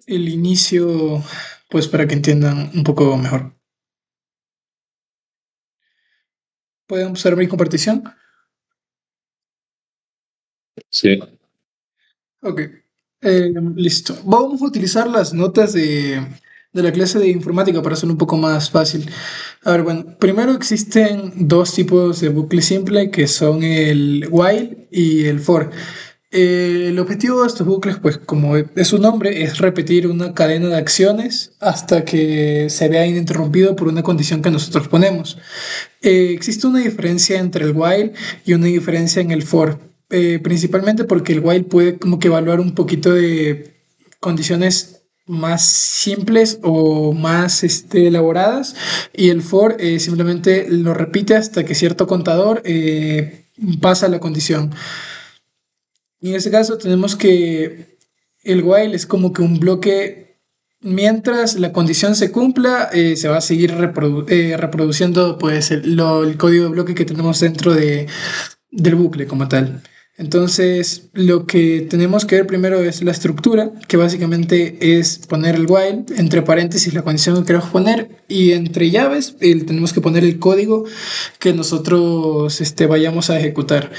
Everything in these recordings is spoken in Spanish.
El inicio, pues para que entiendan un poco mejor. ¿Pueden observar mi compartición? Sí, Ok. Listo. Vamos a utilizar las notas de la clase de informática para hacerlo un poco más fácil. A ver, bueno, primero existen dos tipos de bucle simple que son el while y el for. El objetivo de estos bucles, pues como es su nombre, es repetir una cadena de acciones hasta que se vea ininterrumpido por una condición que nosotros ponemos. Existe una diferencia entre el while y una diferencia en el for, principalmente porque el while puede como que evaluar un poquito de condiciones más simples o más elaboradas y el for simplemente lo repite hasta que cierto contador pasa la condición. Y en ese caso tenemos que el while es como que un bloque, mientras la condición se cumpla, se va a seguir reproduciendo pues el código de bloque que tenemos dentro del bucle como tal. Entonces, lo que tenemos que ver primero es la estructura, que básicamente es poner el while, entre paréntesis la condición que queremos poner, y entre llaves tenemos que poner el código que nosotros vayamos a ejecutar.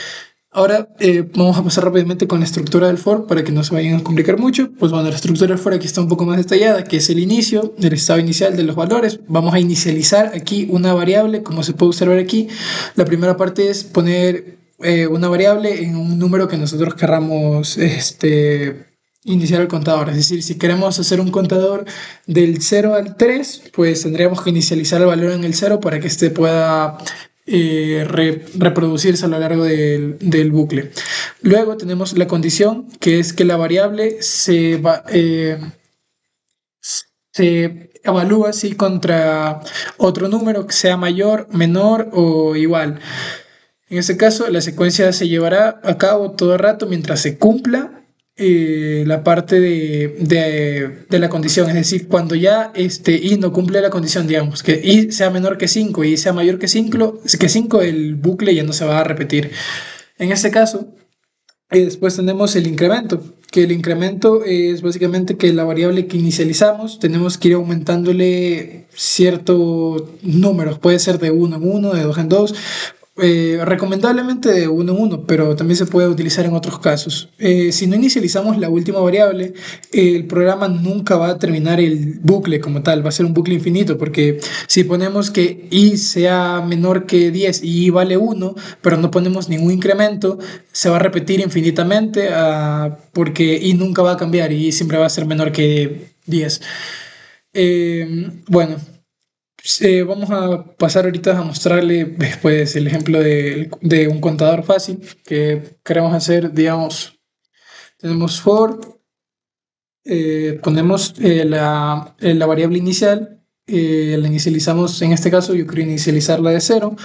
Ahora vamos a pasar rápidamente con la estructura del for para que no se vayan a complicar mucho. Pues bueno, la estructura del for aquí está un poco más detallada, que es el inicio del estado inicial de los valores. Vamos a inicializar aquí una variable, como se puede observar aquí. La primera parte es poner una variable en un número que nosotros querramos iniciar el contador. Es decir, si queremos hacer un contador del 0 al 3, pues tendríamos que inicializar el valor en el 0 para que este pueda reproducirse a lo largo del bucle. Luego tenemos la condición, que es que la variable se evalúa si contra otro número que sea mayor, menor o igual. En este caso, la secuencia se llevará a cabo todo el rato mientras se cumpla la parte de la condición. Es decir, cuando ya i no cumple la condición, digamos, que i sea menor que 5 y sea mayor que 5, el bucle ya no se va a repetir. En este caso, después tenemos el incremento, que el incremento es básicamente que la variable que inicializamos tenemos que ir aumentándole ciertos números, puede ser de uno en uno, de dos en dos, recomendablemente de uno en uno, pero también se puede utilizar en otros casos. Si no inicializamos la última variable, el programa nunca va a terminar el bucle como tal, va a ser un bucle infinito, porque si ponemos que i sea menor que 10 y i vale uno, pero no ponemos ningún incremento, se va a repetir infinitamente porque i nunca va a cambiar y i siempre va a ser menor que 10. Bueno, vamos a pasar ahorita a mostrarle después el ejemplo de un contador fácil que queremos hacer, digamos, tenemos for, ponemos la variable inicial, la inicializamos, en este caso yo quiero inicializarla de cero,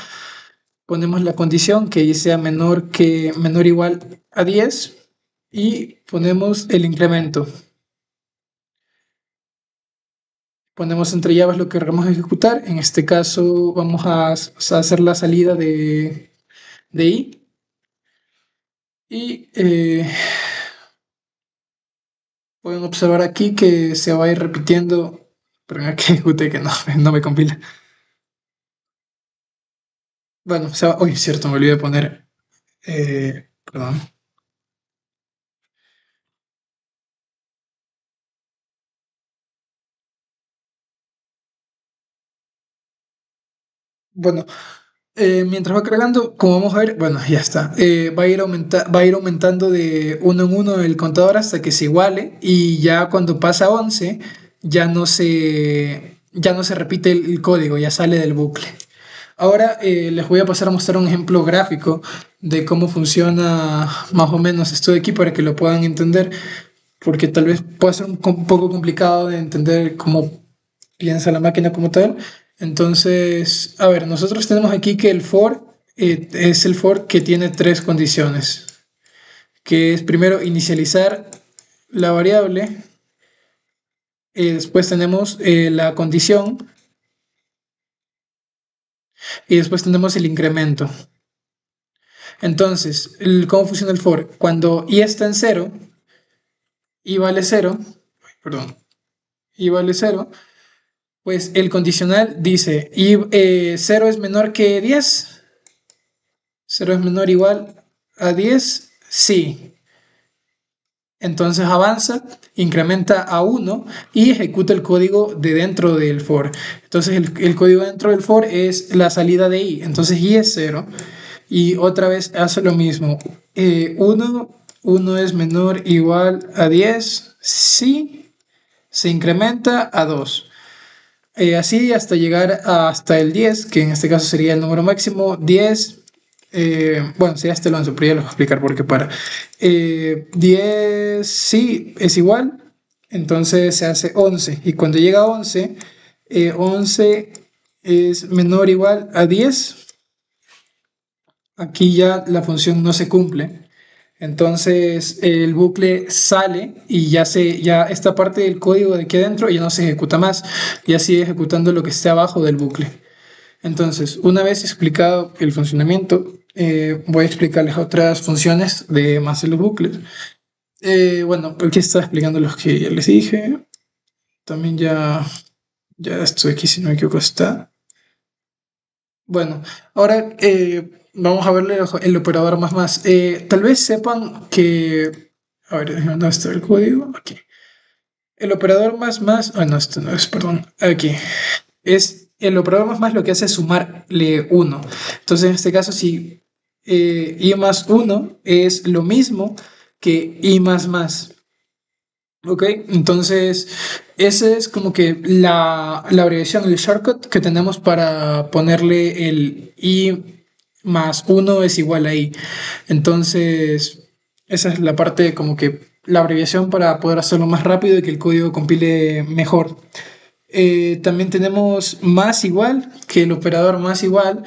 ponemos la condición que y sea menor o igual a 10 y ponemos el incremento. Ponemos entre llaves lo que queremos ejecutar. En este caso vamos a hacer la salida de i y pueden observar aquí que se va a ir repitiendo. Pero aquí ejecute que no, no me compila. Bueno, se va. Uy, cierto, me olvidé de poner. Perdón. Bueno, mientras va cargando, como vamos a ver, bueno, ya está. Va a ir aumentando de uno en uno el contador hasta que se iguale y ya cuando pasa a 11 ya no se repite el código, ya sale del bucle. Ahora les voy a pasar a mostrar un ejemplo gráfico de cómo funciona más o menos esto de aquí para que lo puedan entender, porque tal vez pueda ser un poco complicado de entender cómo piensa la máquina como tal. Entonces, a ver, nosotros tenemos aquí que el for es el for que tiene tres condiciones, que es primero inicializar la variable, después tenemos la condición y después tenemos el incremento. Entonces, ¿cómo funciona el for? Cuando i está en cero, i vale cero, perdón, y vale cero, pues el condicional dice, y 0 es menor que 10, 0 es menor o igual a 10, sí. Entonces avanza, incrementa a 1 y ejecuta el código de dentro del for. Entonces el código dentro del for es la salida de i. Entonces i es 0. Y otra vez hace lo mismo. 1 es menor o igual a 10. Sí. Se incrementa a 2. Así hasta llegar hasta el 10, que en este caso sería el número máximo. 10. Bueno, sería hasta el 11, pero ya les voy a explicar por qué para. 10 sí es igual, entonces se hace 11. Y cuando llega a 11, 11 es menor o igual a 10. Aquí ya la función no se cumple. Entonces el bucle sale y ya esta parte del código de aquí adentro ya no se ejecuta más, ya sigue ejecutando lo que esté abajo del bucle. Entonces, una vez explicado el funcionamiento, voy a explicarles otras funciones de más de los bucles. Bueno, aquí está explicando los que ya les dije. También ya estoy aquí, si no me equivoco, está. Bueno, ahora vamos a verle el operador más más. Tal vez sepan que... A ver, ¿dónde está el código? Aquí. El operador más más... Ah, no, esto no es, perdón. Aquí. Es el operador más más lo que hace es sumarle 1. Entonces, en este caso, si i más 1 es lo mismo que i más más. ¿Ok? Entonces, ese es como que la abreviación, el shortcut que tenemos para ponerle el i más 1 es igual a i. Entonces, esa es la parte como que la abreviación para poder hacerlo más rápido y que el código compile mejor. También tenemos más igual, que el operador más igual.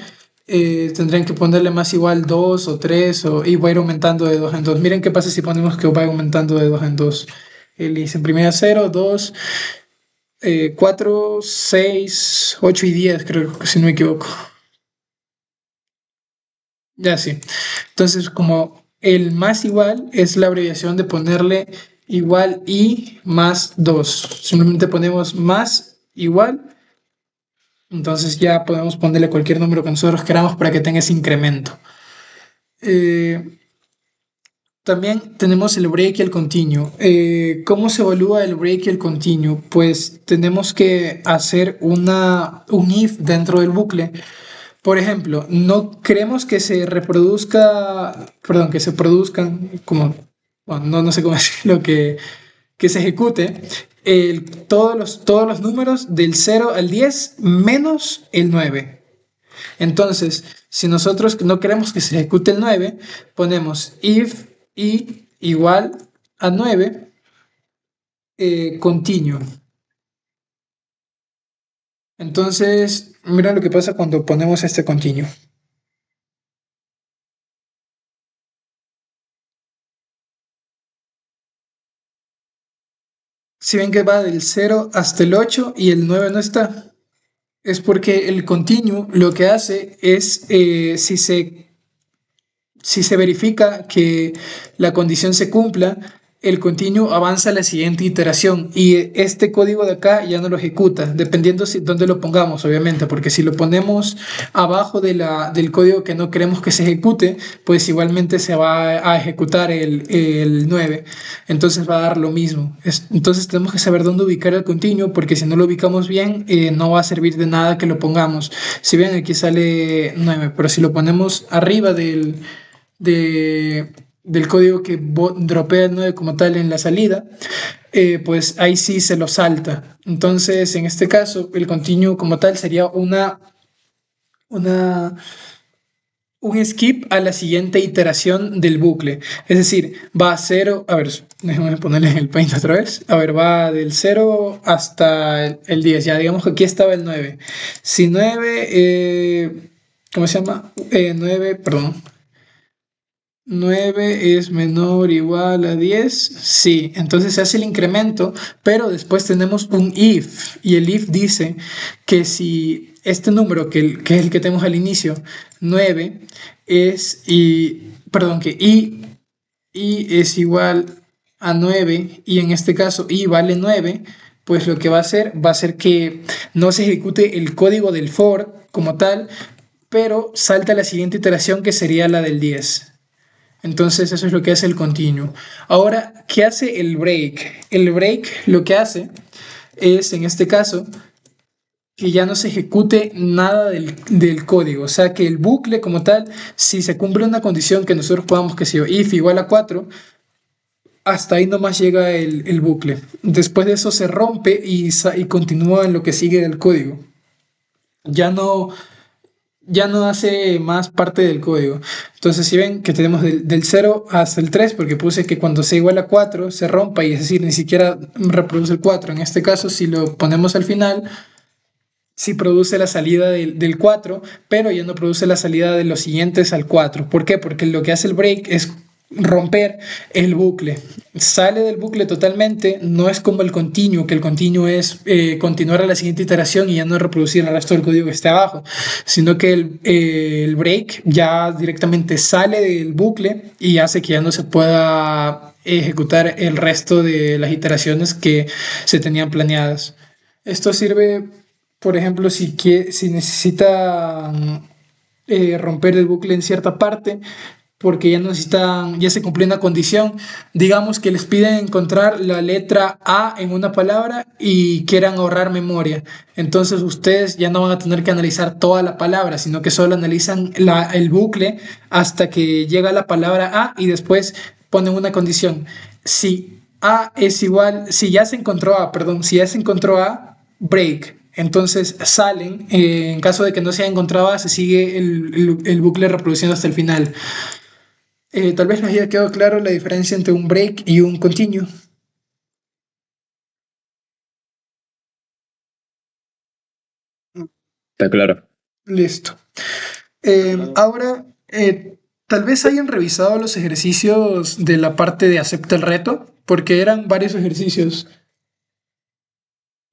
Tendrían que ponerle más igual 2 o 3 y va a ir aumentando de 2 en 2. Miren qué pasa si ponemos que va aumentando de 2 en 2. Él dice en primera 0, 2, 4, 6, 8 y 10, creo que si no me equivoco. Ya sí. Entonces, como el más igual es la abreviación de ponerle igual y más 2. Simplemente ponemos más igual. Entonces ya podemos ponerle cualquier número que nosotros queramos para que tenga ese incremento. Eh, También tenemos el break y el continuo. ¿Cómo se evalúa el break y el continuo? Pues tenemos que hacer un if dentro del bucle. Por ejemplo, no queremos que se reproduzca, perdón, que se produzcan, como, bueno, no sé cómo decirlo, que se ejecute todos los números del 0 al 10 menos el 9. Entonces, si nosotros no queremos que se ejecute el 9, ponemos if i igual a 9 continuo. Entonces, mira lo que pasa cuando ponemos este continuo. Si ven que va del 0 hasta el 8 y el 9 no está, es porque el continuo lo que hace es, si se verifica que la condición se cumpla, el continuo avanza a la siguiente iteración y este código de acá ya no lo ejecuta, dependiendo dónde lo pongamos, obviamente, porque si lo ponemos abajo del código que no queremos que se ejecute, pues igualmente se va a ejecutar el 9, entonces va a dar lo mismo. Entonces tenemos que saber dónde ubicar el continuo, porque si no lo ubicamos bien, no va a servir de nada que lo pongamos. Si ven, aquí sale 9, pero si lo ponemos arriba del código que dropea el 9 como tal en la salida, pues ahí sí se lo salta. Entonces, en este caso, el continuo como tal sería una, un skip a la siguiente iteración del bucle. Es decir, va a 0, a ver, déjame ponerle en el paint otra vez. A ver, va del 0 hasta el 10. Ya digamos que aquí estaba el 9. Si 9, ¿cómo se llama? 9, perdón. 9 es menor o igual a 10, sí, entonces se hace el incremento, pero después tenemos un if, y el if dice que si este número, que es el que tenemos al inicio, 9, perdón, que i es igual a 9 y en este caso i vale 9, pues lo que va a ser que no se ejecute el código del for como tal, pero salta la siguiente iteración que sería la del 10. Entonces eso es lo que hace el continuo. Ahora, ¿qué hace el break? El break lo que hace es, en este caso, que ya no se ejecute nada del código. O sea, que el bucle como tal, si se cumple una condición que nosotros podamos, que sea if igual a 4, hasta ahí nomás llega el bucle. Después de eso se rompe y continúa en lo que sigue del código. Ya no, ya no hace más parte del código. Entonces, si ven que tenemos del 0 hasta el 3, porque puse que cuando sea igual a 4 se rompa, y es decir, ni siquiera reproduce el 4. En este caso, si lo ponemos al final, sí produce la salida del 4, pero ya no produce la salida de los siguientes al 4. ¿Por qué? Porque lo que hace el break es romper el bucle. Sale del bucle totalmente, no es como el continuo, que el continuo es continuar a la siguiente iteración y ya no reproducir el resto del código que esté abajo, sino que el break ya directamente sale del bucle y hace que ya no se pueda ejecutar el resto de las iteraciones que se tenían planeadas. Esto sirve, por ejemplo, si necesitan romper el bucle en cierta parte, porque ya necesitan, ya se cumplió una condición. Digamos que les piden encontrar la letra A en una palabra y quieran ahorrar memoria. Entonces ustedes ya no van a tener que analizar toda la palabra, sino que solo analizan el bucle hasta que llega la palabra A y después ponen una condición. Si A es igual, si ya se encontró A, perdón, si ya se encontró A, break. Entonces salen, en caso de que no se haya encontrado A, se sigue el bucle reproduciendo hasta el final. Tal vez nos haya quedado claro la diferencia entre un break y un continuo. Está claro. Listo. Ahora, tal vez hayan revisado los ejercicios de la parte de acepta el reto, porque eran varios ejercicios.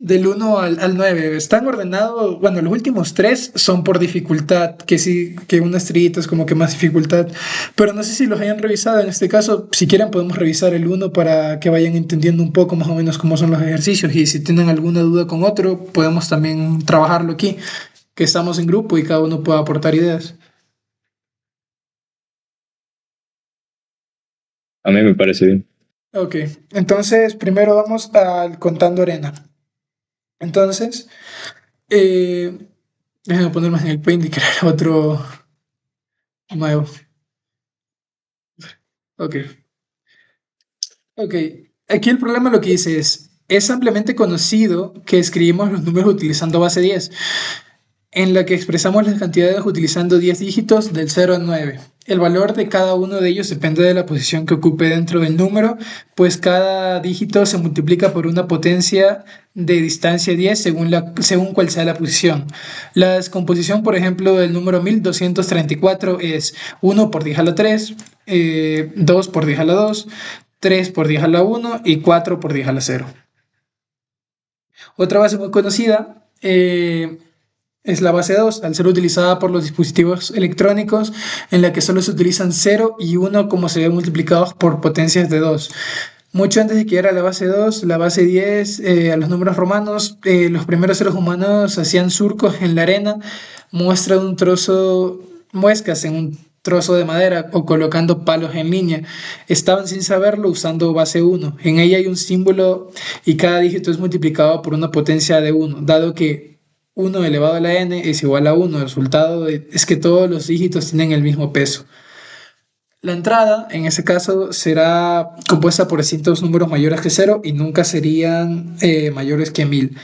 Del 1 al 9 están ordenados, bueno, los últimos tres son por dificultad, que sí, que una estrellita es como que más dificultad, pero no sé si los hayan revisado. En este caso, si quieren podemos revisar el uno para que vayan entendiendo un poco más o menos cómo son los ejercicios, y si tienen alguna duda con otro, podemos también trabajarlo aquí, que estamos en grupo y cada uno puede aportar ideas. A mí me parece bien. Ok, entonces primero vamos al contando arena. Entonces, eh, déjenme ponerme en el Paint y crear otro nuevo. Ok. Ok, aquí el problema lo que dice es ampliamente conocido que escribimos los números utilizando base 10, en la que expresamos las cantidades utilizando 10 dígitos del 0 al 9. El valor de cada uno de ellos depende de la posición que ocupe dentro del número, pues cada dígito se multiplica por una potencia de distancia 10 según cuál sea la posición. La descomposición, por ejemplo, del número 1234 es 1 por 10 a la 3, 2 por 10 a la 2, 3 por 10 a la 1 y 4 por 10 a la 0. Otra base muy conocida es la base 2, al ser utilizada por los dispositivos electrónicos, en la que solo se utilizan 0 y 1 como se ve multiplicados por potencias de 2. Mucho antes de que llegara la base 2, la base 10, a los números romanos, los primeros seres humanos hacían surcos en la arena, muescas en un trozo de madera o colocando palos en línea. Estaban sin saberlo usando base 1. En ella hay un símbolo y cada dígito es multiplicado por una potencia de 1, dado que 1 elevado a la n es igual a 1. El resultado es que todos los dígitos tienen el mismo peso. La entrada, en ese caso, será compuesta por distintos números mayores que 0 y nunca serían mayores que 1000.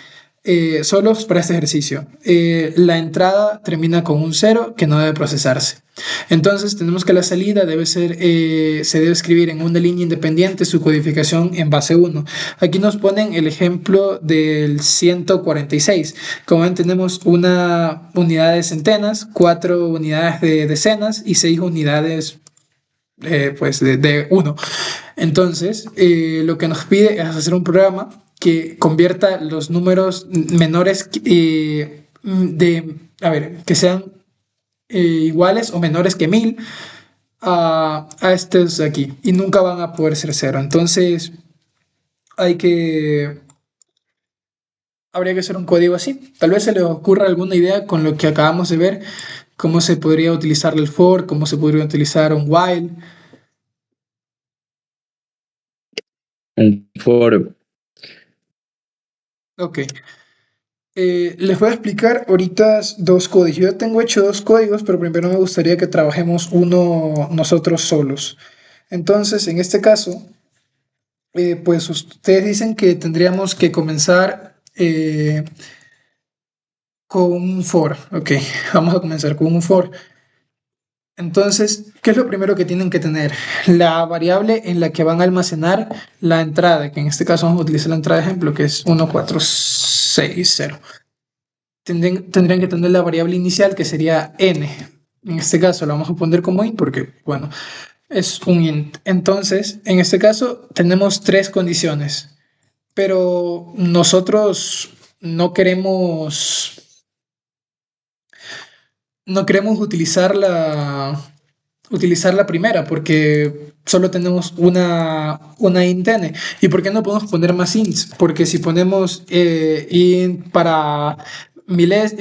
Solo para este ejercicio. La entrada termina con un 0 que no debe procesarse. Entonces tenemos que la salida se debe escribir en una línea independiente su codificación en base 1. Aquí nos ponen el ejemplo del 146. Como ven, tenemos una unidad de centenas, 4 unidades de decenas y 6 unidades pues de 1. Entonces, lo que nos pide es hacer un programa que convierta los números menores que sean iguales o menores que 1000 a estos de aquí y nunca van a poder ser cero. Entonces hay que habría que hacer un código así. Tal vez se les ocurra alguna idea con lo que acabamos de ver, cómo se podría utilizar el for, cómo se podría utilizar un while. Un for. Ok. Les voy a explicar ahorita dos códigos. Yo tengo hecho dos códigos, pero primero me gustaría que trabajemos uno nosotros solos. Entonces, en este caso, pues ustedes dicen que tendríamos que comenzar con un for. Ok, vamos a comenzar con un for. Entonces, ¿qué es lo primero que tienen que tener? La variable en la que van a almacenar la entrada, que en este caso vamos a utilizar la entrada de ejemplo, que es 1460. Tendrían que tener la variable inicial, que sería n. En este caso la vamos a poner como int porque, bueno, es un int. Entonces, en este caso tenemos tres condiciones, pero nosotros no queremos no queremos utilizar la primera porque solo tenemos una int n. ¿Y por qué no podemos poner más ints? Porque si ponemos int para miles,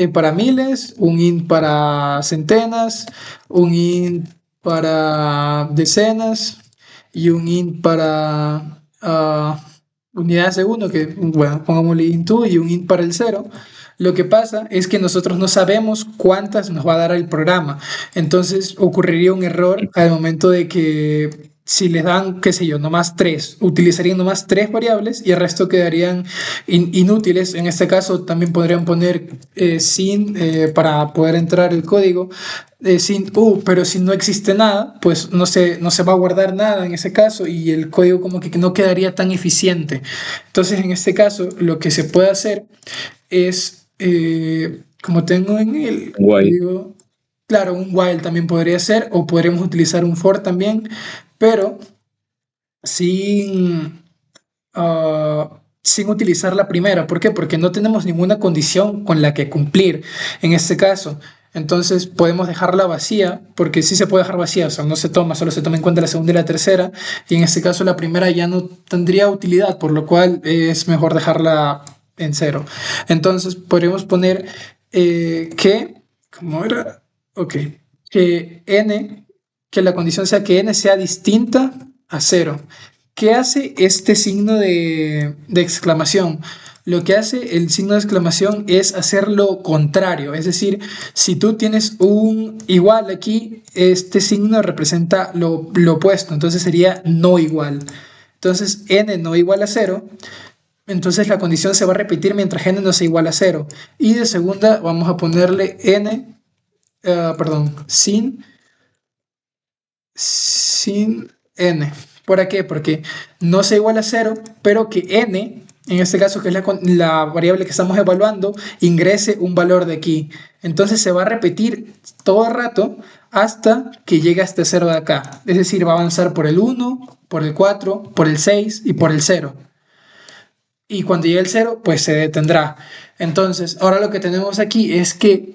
un int para centenas, un int para decenas y un int para unidad de segundo, que bueno, pongámosle int 2 y un int para el cero. Lo que pasa es que nosotros no sabemos cuántas nos va a dar el programa. Entonces ocurriría un error al momento de que si les dan, qué sé yo, nomás tres, utilizarían nomás tres variables y el resto quedarían inútiles. En este caso también podrían poner sin para poder entrar el código. Sin pero si no existe nada, pues no se va a guardar nada en ese caso y el código como que no quedaría tan eficiente. Entonces, en este caso, lo que se puede hacer es, como tengo en el While. código, claro, un while también podría ser, o podríamos utilizar un for también, pero sin, sin utilizar la primera. ¿Por qué? Porque no tenemos ninguna condición con la que cumplir en este caso. Entonces podemos dejarla vacía, porque sí se puede dejar vacía, o sea, no se toma, solo se toma en cuenta la segunda y la tercera, y en este caso la primera ya no tendría utilidad, por lo cual es mejor dejarla en cero. Entonces podríamos poner ¿cómo era? Ok, que n, que la condición sea que n sea distinta a cero. ¿Qué hace este signo de exclamación? Lo que hace el signo de exclamación es hacer lo contrario, es decir, si tú tienes un igual aquí, este signo representa lo opuesto, entonces sería no igual. Entonces n no igual a cero, entonces la condición se va a repetir mientras n no sea igual a cero. Y de segunda vamos a ponerle n, perdón, sin n. ¿Por qué? Porque no sea igual a cero, pero que n, en este caso que es la variable que estamos evaluando, ingrese un valor de aquí. Entonces se va a repetir todo el rato hasta que llegue a este 0 de acá. Es decir, va a avanzar por el 1, por el 4, por el 6 y por el 0. Y cuando llegue el 0, pues se detendrá. Entonces, ahora lo que tenemos aquí es que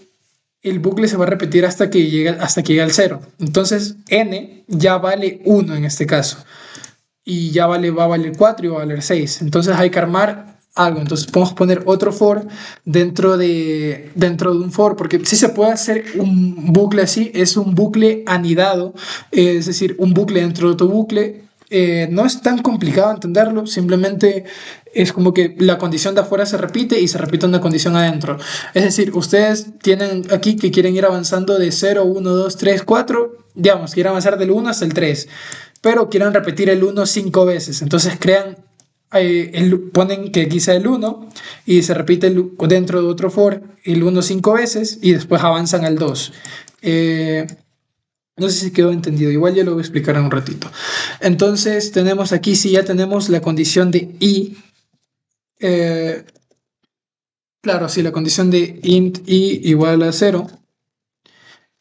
el bucle se va a repetir hasta que llegue al 0. Entonces, n ya vale 1 en este caso. Y ya va a valer 4 y va a valer 6. Entonces hay que armar algo. Entonces podemos poner otro for dentro de un for, porque si se puede hacer un bucle así, es un bucle anidado, es decir, un bucle dentro de otro bucle. No es tan complicado entenderlo, simplemente es como que la condición de afuera se repite y se repite una condición adentro. Es decir, ustedes tienen aquí que quieren ir avanzando de 0, 1, 2, 3, 4, digamos, quieren avanzar del 1 hasta el 3, pero quieren repetir el 1 5 veces. Entonces ponen que aquí sea el 1 y se repite dentro de otro for el 1 5 veces y después avanzan al 2. No sé si quedó entendido, igual ya lo voy a explicar en un ratito. Entonces tenemos aquí, si ya tenemos la condición de i, eh, claro, si la condición de int i igual a 0,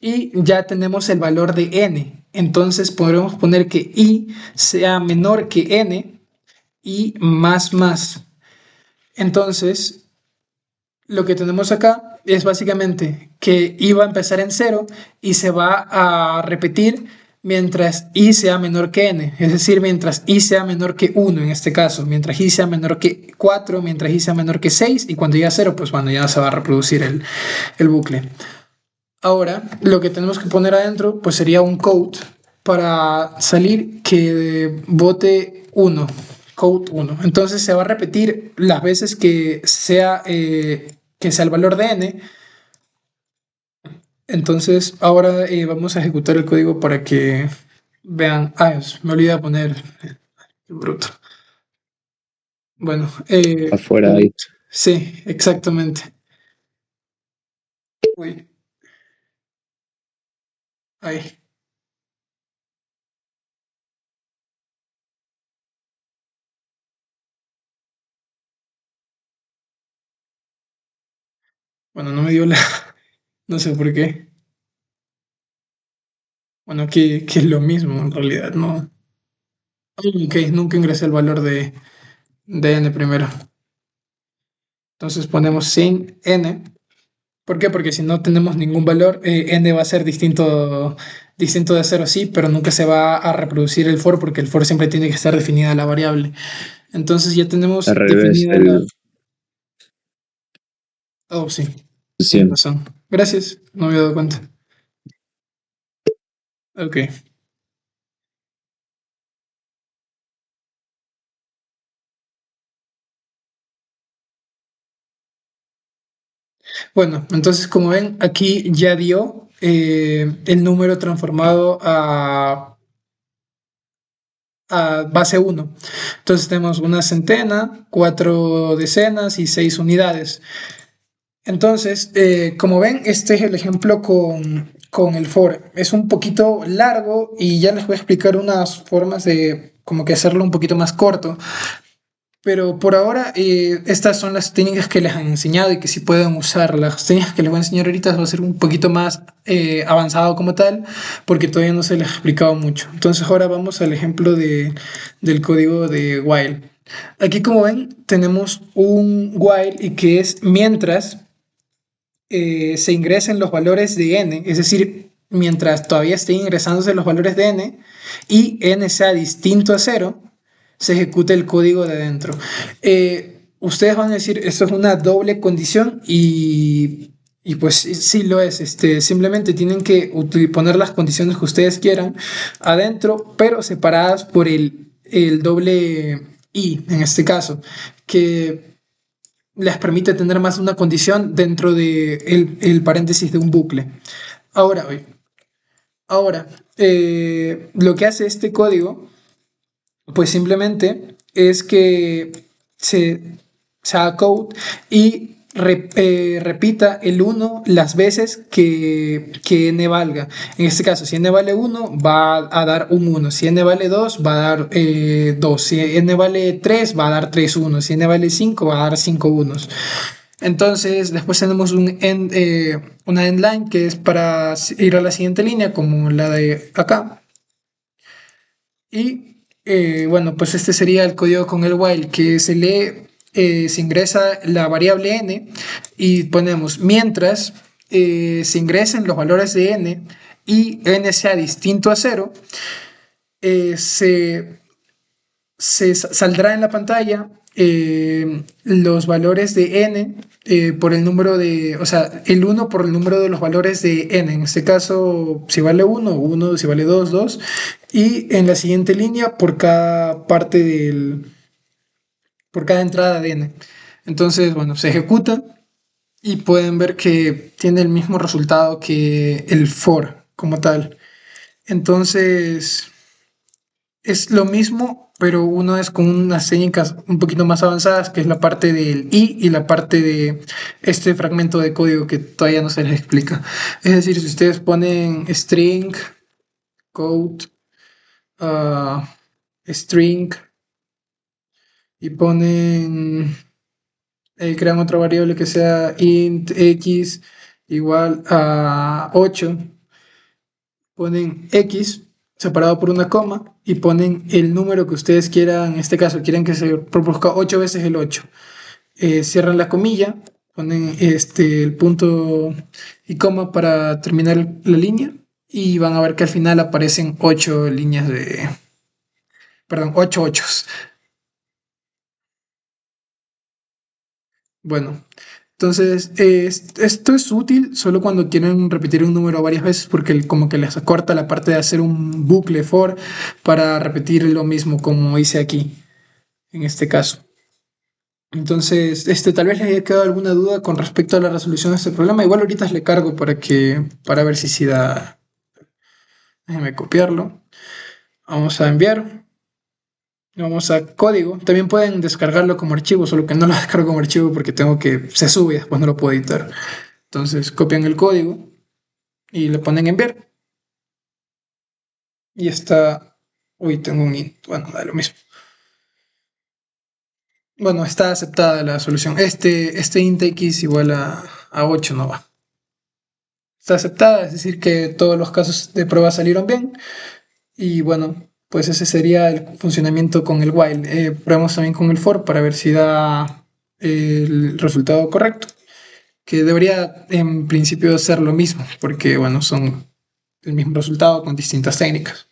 y ya tenemos el valor de n. Entonces podremos poner que i sea menor que n y más. Entonces, lo que tenemos acá es básicamente que i va a empezar en 0 y se va a repetir mientras i sea menor que n, es decir, mientras i sea menor que 1 en este caso, mientras i sea menor que 4, mientras i sea menor que 6, y cuando llegue a 0, pues bueno, ya se va a reproducir el bucle. Ahora, lo que tenemos que poner adentro, pues sería un code para salir que bote 1, code 1. Entonces se va a repetir las veces que sea el valor de n. Entonces ahora vamos a ejecutar el código para que vean. Me olvidé de poner el bruto. Bueno, Afuera ahí. sí, exactamente. Uy, ahí. Bueno, no me dio la. No sé por qué. Bueno, que es lo mismo en realidad, ¿no? Ok, nunca ingresé el valor de n primero. Entonces ponemos sin n. ¿Por qué? Porque si no tenemos ningún valor, n va a ser distinto de 0, sí, pero nunca se va a reproducir el for porque el for siempre tiene que estar definida la variable. Entonces ya Al tenemos revés, definida la. el Oh, sí, tienes 100. razón. Gracias, no me había dado cuenta. Ok. Bueno, entonces como ven, aquí ya dio el número transformado a base 1. Entonces tenemos una centena, 4 decenas y 6 unidades. Entonces, como ven, este es el ejemplo con el for. Es un poquito largo y ya les voy a explicar unas formas de como que hacerlo un poquito más corto. Pero por ahora, estas son las técnicas que les han enseñado y que sí pueden usar. Las técnicas que les voy a enseñar ahorita va a ser un poquito más avanzado como tal, porque todavía no se les ha explicado mucho. Entonces ahora vamos al ejemplo del código de while. Aquí como ven, tenemos un while y que es mientras se ingresen los valores de n, es decir, mientras todavía estén ingresándose los valores de n y n sea distinto a 0, se ejecute el código de adentro. Ustedes van a decir, esto es una doble condición y pues sí lo es. Simplemente tienen que poner las condiciones que ustedes quieran adentro, pero separadas por el doble i, en este caso, que les permite tener más de una condición dentro de el paréntesis de un bucle. Ahora, ahora lo que hace este código pues simplemente es que se haga code y repita el 1 las veces que n valga. En este caso, si n vale 1, va a dar un 1. Si n vale 2, va a dar 2. Si n vale 3, va a dar 3 unos. Si n vale 5, va a dar 5 unos. Entonces, después tenemos una endline que es para ir a la siguiente línea, como la de acá. Y bueno, pues este sería el código con el while, que se lee, se ingresa la variable n y ponemos mientras se ingresen los valores de n y n sea distinto a 0, se saldrá en la pantalla los valores de n por el número de, o sea, el 1 por el número de los valores de n. En este caso, si vale 1, 1, si vale 2, 2. Y en la siguiente línea por cada parte por cada entrada de n. Entonces, bueno, se ejecuta y pueden ver que tiene el mismo resultado que el for como tal. Entonces, es lo mismo, pero uno es con unas técnicas un poquito más avanzadas, que es la parte del y la parte de este fragmento de código que todavía no se les explica. Es decir, si ustedes ponen string, code, uh, string y ponen, crean otra variable que sea int x igual a 8, ponen x separado por una coma y ponen el número que ustedes quieran. En este caso quieren que se reproduzca 8 veces el 8. Cierran la comilla, ponen el punto y coma para terminar la línea y van a ver que al final aparecen 8 líneas de, perdón, 8 ochos. Bueno, entonces esto es útil solo cuando quieren repetir un número varias veces porque como que les acorta la parte de hacer un bucle for para repetir lo mismo como hice aquí, en este caso. Entonces, tal vez les haya quedado alguna duda con respecto a la resolución de este problema. Igual ahorita le cargo para ver si sí da. Déjenme copiarlo. Vamos a enviar. Vamos a código. También pueden descargarlo como archivo, solo que no lo descargo como archivo porque se sube y después no lo puedo editar. Entonces copian el código y le ponen enviar. Y está. Uy, tengo un int. Bueno, da lo mismo. Bueno, está aceptada la solución. Este int x igual a 8 no va. Está aceptada, es decir, que todos los casos de prueba salieron bien. Y bueno, pues ese sería el funcionamiento con el while. Probemos también con el for para ver si da el resultado correcto, que debería en principio ser lo mismo, porque bueno, son el mismo resultado con distintas técnicas.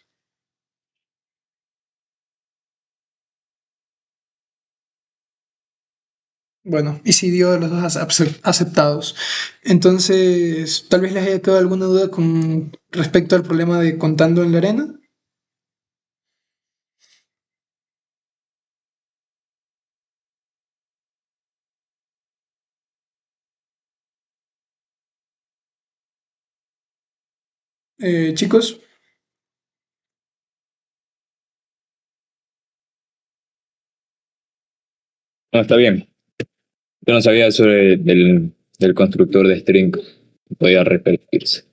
Bueno, y si dio los dos aceptados. Entonces, tal vez les haya quedado alguna duda con respecto al problema de contando en la arena. Chicos, No, está bien. Yo no sabía sobre del constructor de string que podía repetirse.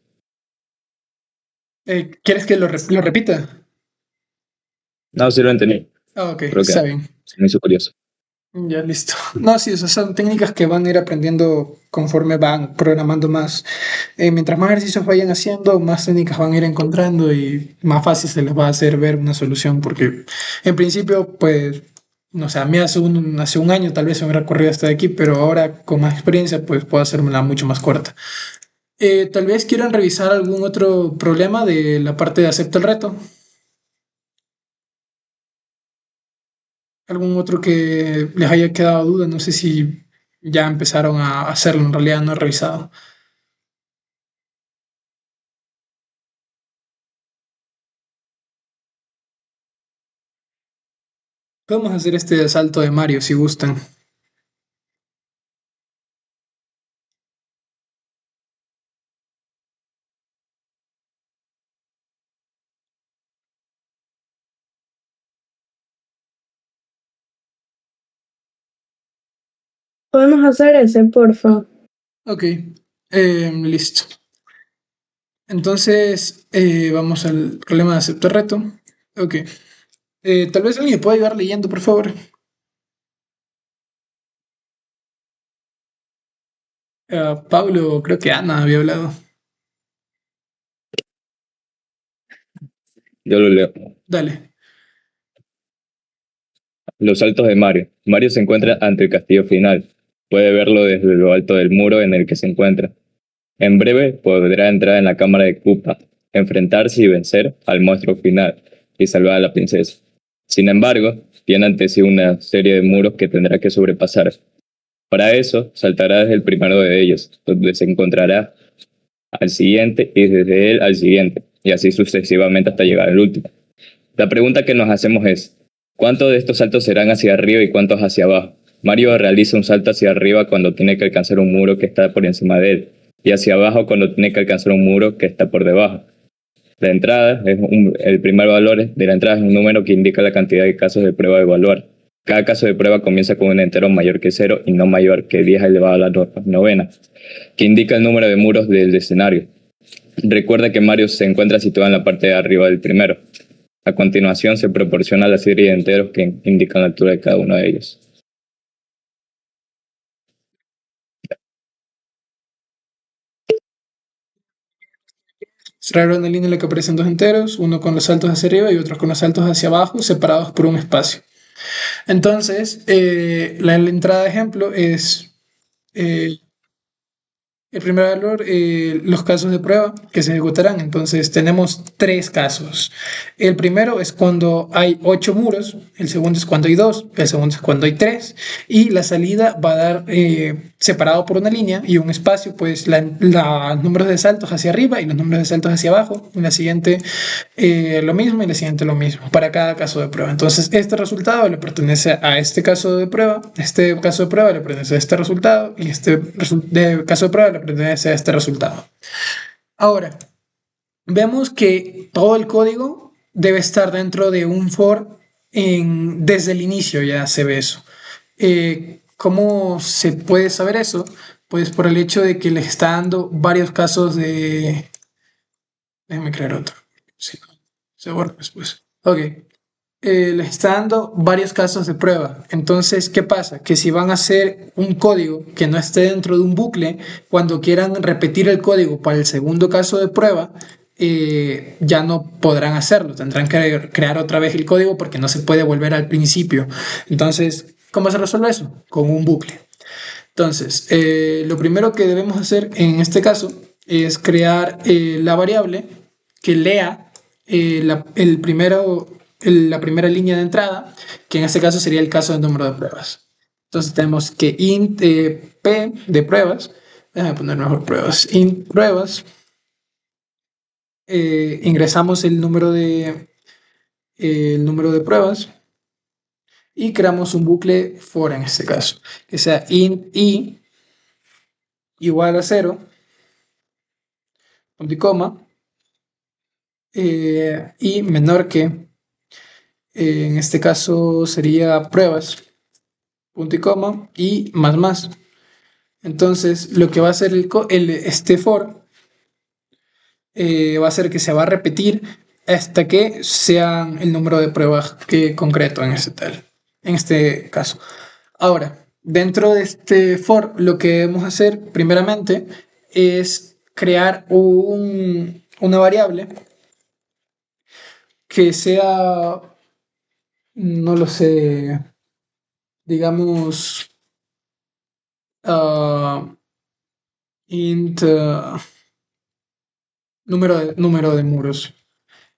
¿quieres que lo repita? No, sí lo entendí. Ah, ok, Creo que está bien. se me hizo curioso. Ya, listo. No, sí, o sea, son técnicas que van a ir aprendiendo conforme van programando más. Mientras más ejercicios vayan haciendo, más técnicas van a ir encontrando y más fácil se les va a hacer ver una solución, porque en principio, pues, no sé, a mí hace un año tal vez se me hubiera ocurrido hasta de aquí, pero ahora con más experiencia, pues puedo hacérmela mucho más corta. Tal vez quieran revisar algún otro problema de la parte de acepta el reto, algún otro que les haya quedado duda, no sé si ya empezaron a hacerlo, en realidad no he revisado. Podemos hacer este salto de Mario si gustan. Podemos hacer ese, porfa. Ok, listo. Entonces, vamos al problema de aceptar reto. Ok. Tal vez alguien me pueda ayudar leyendo, por favor. Pablo, creo que Ana había hablado. Yo lo leo. Dale. Los saltos de Mario. Mario se encuentra ante el castillo final. Puede verlo desde lo alto del muro en el que se encuentra. En breve podrá entrar en la cámara de Koopa, enfrentarse y vencer al monstruo final y salvar a la princesa. Sin embargo, tiene ante sí una serie de muros que tendrá que sobrepasar. Para eso, saltará desde el primero de ellos, donde se encontrará al siguiente y desde él al siguiente, y así sucesivamente hasta llegar al último. La pregunta que nos hacemos es, ¿cuántos de estos saltos serán hacia arriba y cuántos hacia abajo? Mario realiza un salto hacia arriba cuando tiene que alcanzar un muro que está por encima de él, y hacia abajo cuando tiene que alcanzar un muro que está por debajo. La entrada el primer valor de la entrada es un número que indica la cantidad de casos de prueba a evaluar. Cada caso de prueba comienza con un entero mayor que 0 y no mayor que 10 elevado a la novena, que indica el número de muros del escenario. Recuerda que Mario se encuentra situado en la parte de arriba del primero. A continuación se proporciona la serie de enteros que indican la altura de cada uno de ellos. Cerrar una línea en la que aparecen dos enteros, uno con los saltos hacia arriba y otro con los saltos hacia abajo, separados por un espacio. Entonces, la entrada de ejemplo es eh, El primer valor, los casos de prueba que se ejecutarán. Entonces tenemos tres casos. El primero es cuando hay 8 muros, el segundo es cuando hay 2, el segundo es cuando hay 3 y la salida va a dar separado por una línea y un espacio, pues los números de saltos hacia arriba y los números de saltos hacia abajo. En la siguiente lo mismo y en la siguiente lo mismo para cada caso de prueba. Entonces este resultado le pertenece a este caso de prueba, este caso de prueba le pertenece a este resultado y este caso de prueba le pertenece a este resultado. Ahora, vemos que todo el código debe estar dentro de un for desde el inicio, ya se ve eso. ¿Cómo se puede saber eso? Pues por el hecho de que les está dando varios casos de... Déjenme crear otro. Sí, se borra después. Ok. Les está dando varios casos de prueba. Entonces, ¿qué pasa? Que si van a hacer un código que no esté dentro de un bucle, cuando quieran repetir el código para el segundo caso de prueba, ya no podrán hacerlo. Tendrán que crear otra vez el código porque no se puede volver al principio. Entonces, ¿cómo se resuelve eso? Con un bucle. Entonces, lo primero que debemos hacer en este caso es crear la variable que lea la primera línea de entrada, que en este caso sería el caso del número de pruebas. Entonces tenemos que int p de pruebas, déjame poner mejor pruebas, int pruebas, ingresamos el número de pruebas y creamos un bucle for en este caso, que sea int i igual a 0, punto y coma, y menor que, en este caso sería pruebas, punto y coma, y más más. Entonces, lo que va a hacer este for va a ser que se va a repetir hasta que sean el número de pruebas que concreto en este caso. Ahora, dentro de este for, lo que debemos hacer primeramente es crear una variable que sea, no lo sé, digamos, uh, int número de muros,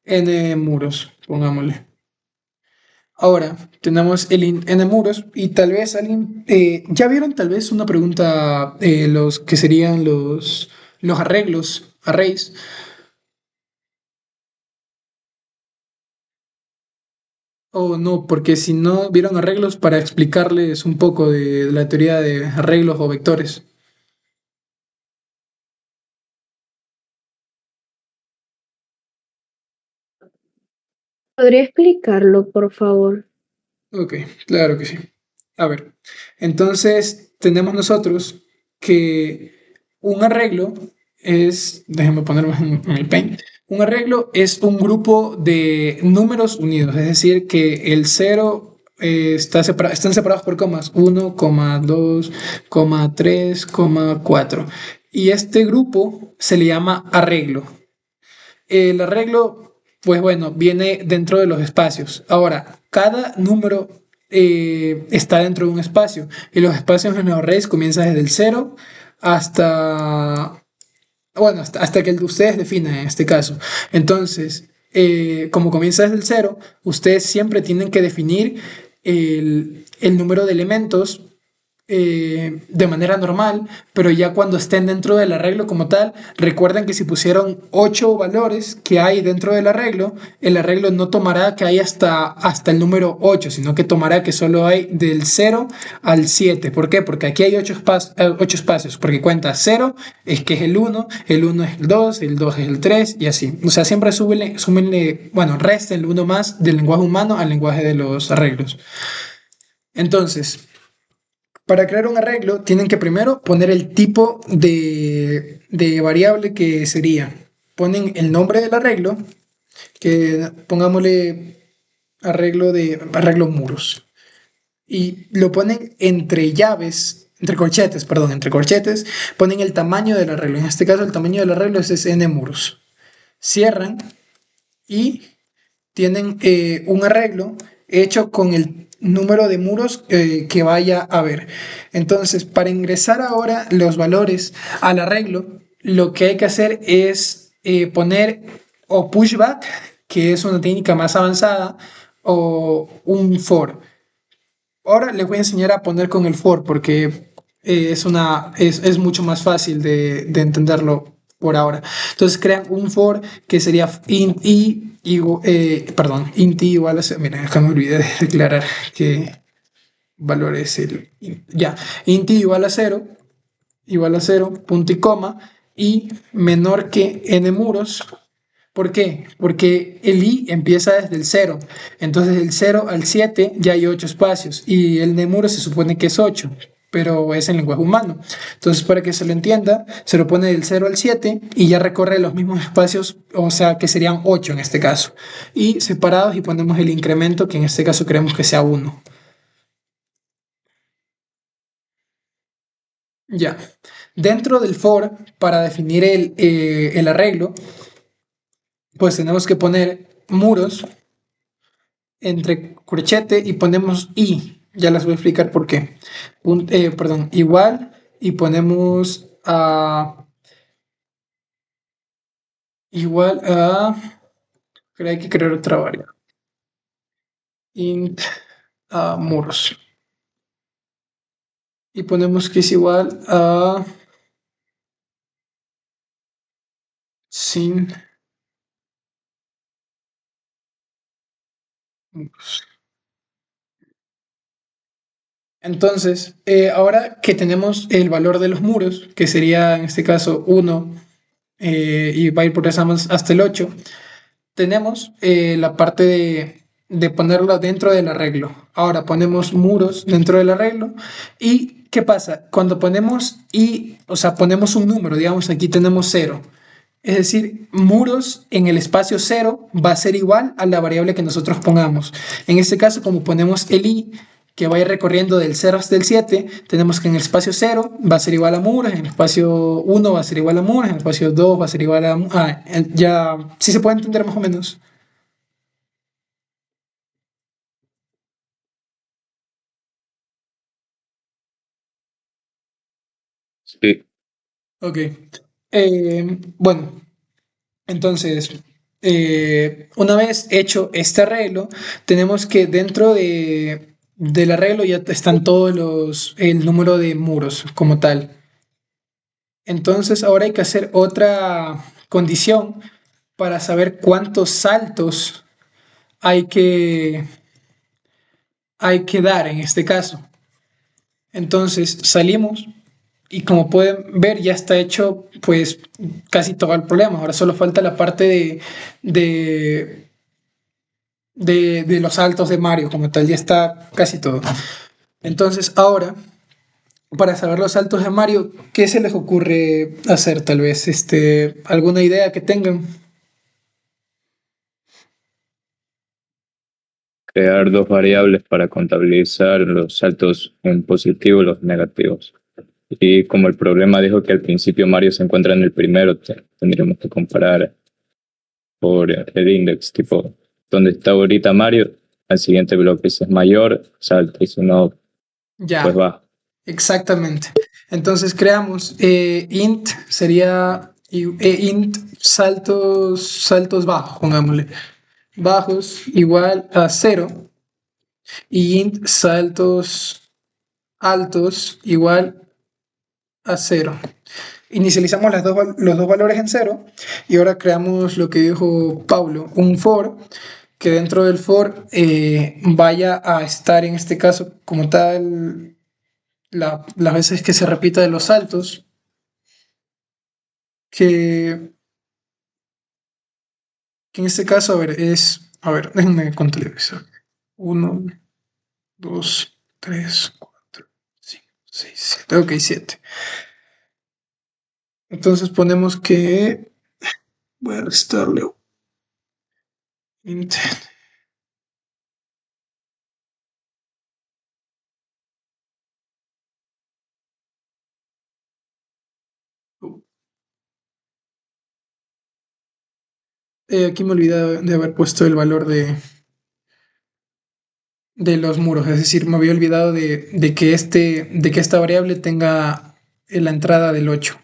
n muros, pongámosle. Ahora tenemos el int n muros y tal vez alguien, ya vieron tal vez una pregunta, los que serían los arreglos, arrays. O no, porque si no vieron arreglos para explicarles un poco de la teoría de arreglos o vectores. ¿Podría explicarlo, por favor? Ok, claro que sí. A ver, entonces tenemos nosotros que un arreglo déjame ponerlo en el Paint, un arreglo es un grupo de números unidos, es decir, que el cero están separados por comas, 1, 2, 3, 4. Y este grupo se le llama arreglo. El arreglo, pues bueno, viene dentro de los espacios. Ahora, cada número está dentro de un espacio y los espacios en los arrays comienzan desde el cero hasta, bueno, hasta que el de ustedes definen en este caso. Entonces, como comienza desde el cero, ustedes siempre tienen que definir el número de elementos de manera normal, pero ya cuando estén dentro del arreglo como tal, recuerden que si pusieron 8 valores que hay dentro del arreglo, el arreglo no tomará que hay hasta el número 8, sino que tomará que solo hay del 0 al 7. ¿Por qué? Porque aquí hay 8 espacios, porque cuenta 0 es que es el 1 es el 2 es el 3 y así. O sea, siempre súmenle, bueno, resten el 1 más del lenguaje humano al lenguaje de los arreglos. Entonces, para crear un arreglo, tienen que primero poner el tipo de variable que sería. Ponen el nombre del arreglo, que pongámosle arreglo muros. Y lo ponen entre llaves, entre corchetes, perdón, entre corchetes, ponen el tamaño del arreglo. En este caso, el tamaño del arreglo es n muros. Cierran y tienen un arreglo hecho con el número de muros que vaya a haber. Entonces, para ingresar ahora los valores al arreglo, lo que hay que hacer es poner o pushback, que es una técnica más avanzada, o un for. Ahora les voy a enseñar a poner con el for porque es mucho más fácil de entenderlo por ahora. Entonces crean un for que sería perdón, int i igual a cero. Mira, acá me olvidé de declarar que valor es ya, int i igual a cero, punto y coma, y menor que n muros. ¿Por qué? Porque el i empieza desde el cero. Entonces del cero al 7 ya hay 8 espacios y el Nemuro se supone que es 8, pero es en lenguaje humano. Entonces para que se lo entienda, se lo pone del cero al 7 y ya recorre los mismos espacios, o sea que serían 8 en este caso. Y separados y ponemos el incremento, que en este caso queremos que sea 1. Ya. Dentro del for, para definir el arreglo, pues tenemos que poner muros entre corchete y ponemos i. Ya les voy a explicar por qué. Perdón, igual y ponemos igual a. Creo que hay que crear otra variable. Int muros. Y ponemos que es igual a sin muros. Entonces, ahora que tenemos el valor de los muros, que sería en este caso 1, y va a ir por esa hasta el 8, tenemos la parte de ponerlo dentro del arreglo. Ahora ponemos muros dentro del arreglo. ¿Y qué pasa? Cuando ponemos o sea, ponemos un número, digamos, aquí tenemos cero. Es decir, muros en el espacio cero va a ser igual a la variable que nosotros pongamos. En este caso, como ponemos el i, que va a ir recorriendo del cero hasta el 7, tenemos que en el espacio cero va a ser igual a muros, en el espacio uno va a ser igual a muros, en el espacio 2 va a ser igual a... ya, sí se puede entender más o menos. Sí, Ok. Bueno, entonces, una vez hecho este arreglo, tenemos que dentro del arreglo ya están todos el número de muros como tal. Entonces, ahora hay que hacer otra condición para saber cuántos saltos hay que, hay que dar en este caso. Entonces, salimos y como pueden ver ya está hecho pues casi todo el problema. Ahora solo falta la parte de, de los saltos de Mario como tal, ya está casi todo. Entonces ahora, para saber los saltos de Mario, ¿qué se les ocurre hacer tal vez? ¿Alguna idea que tengan? crear dos variables para contabilizar los saltos en positivo y los negativos. Y como el problema dijo que al principio Mario se encuentra en el primero, tendríamos que comparar por el index, tipo, donde está ahorita Mario, al siguiente bloque si es mayor, salta, y si no, pues Ya, baja. exactamente. Entonces creamos int, sería int saltos bajos, pongámosle. Bajos igual a cero y int saltos altos igual a cero. Inicializamos los dos valores en cero y ahora creamos lo que dijo Paulo, un for que dentro del for vaya a estar en este caso como tal las veces que se repita de los saltos, que, que en este caso, a ver, a ver, déjenme contabilizar. Uno, 2, 3, 4, 5, 6, 7. Ok, 7. Entonces ponemos que voy a restarle int. Aquí me olvidé de haber puesto el valor de los muros. Es decir, me había olvidado de que esta variable tenga la entrada del 8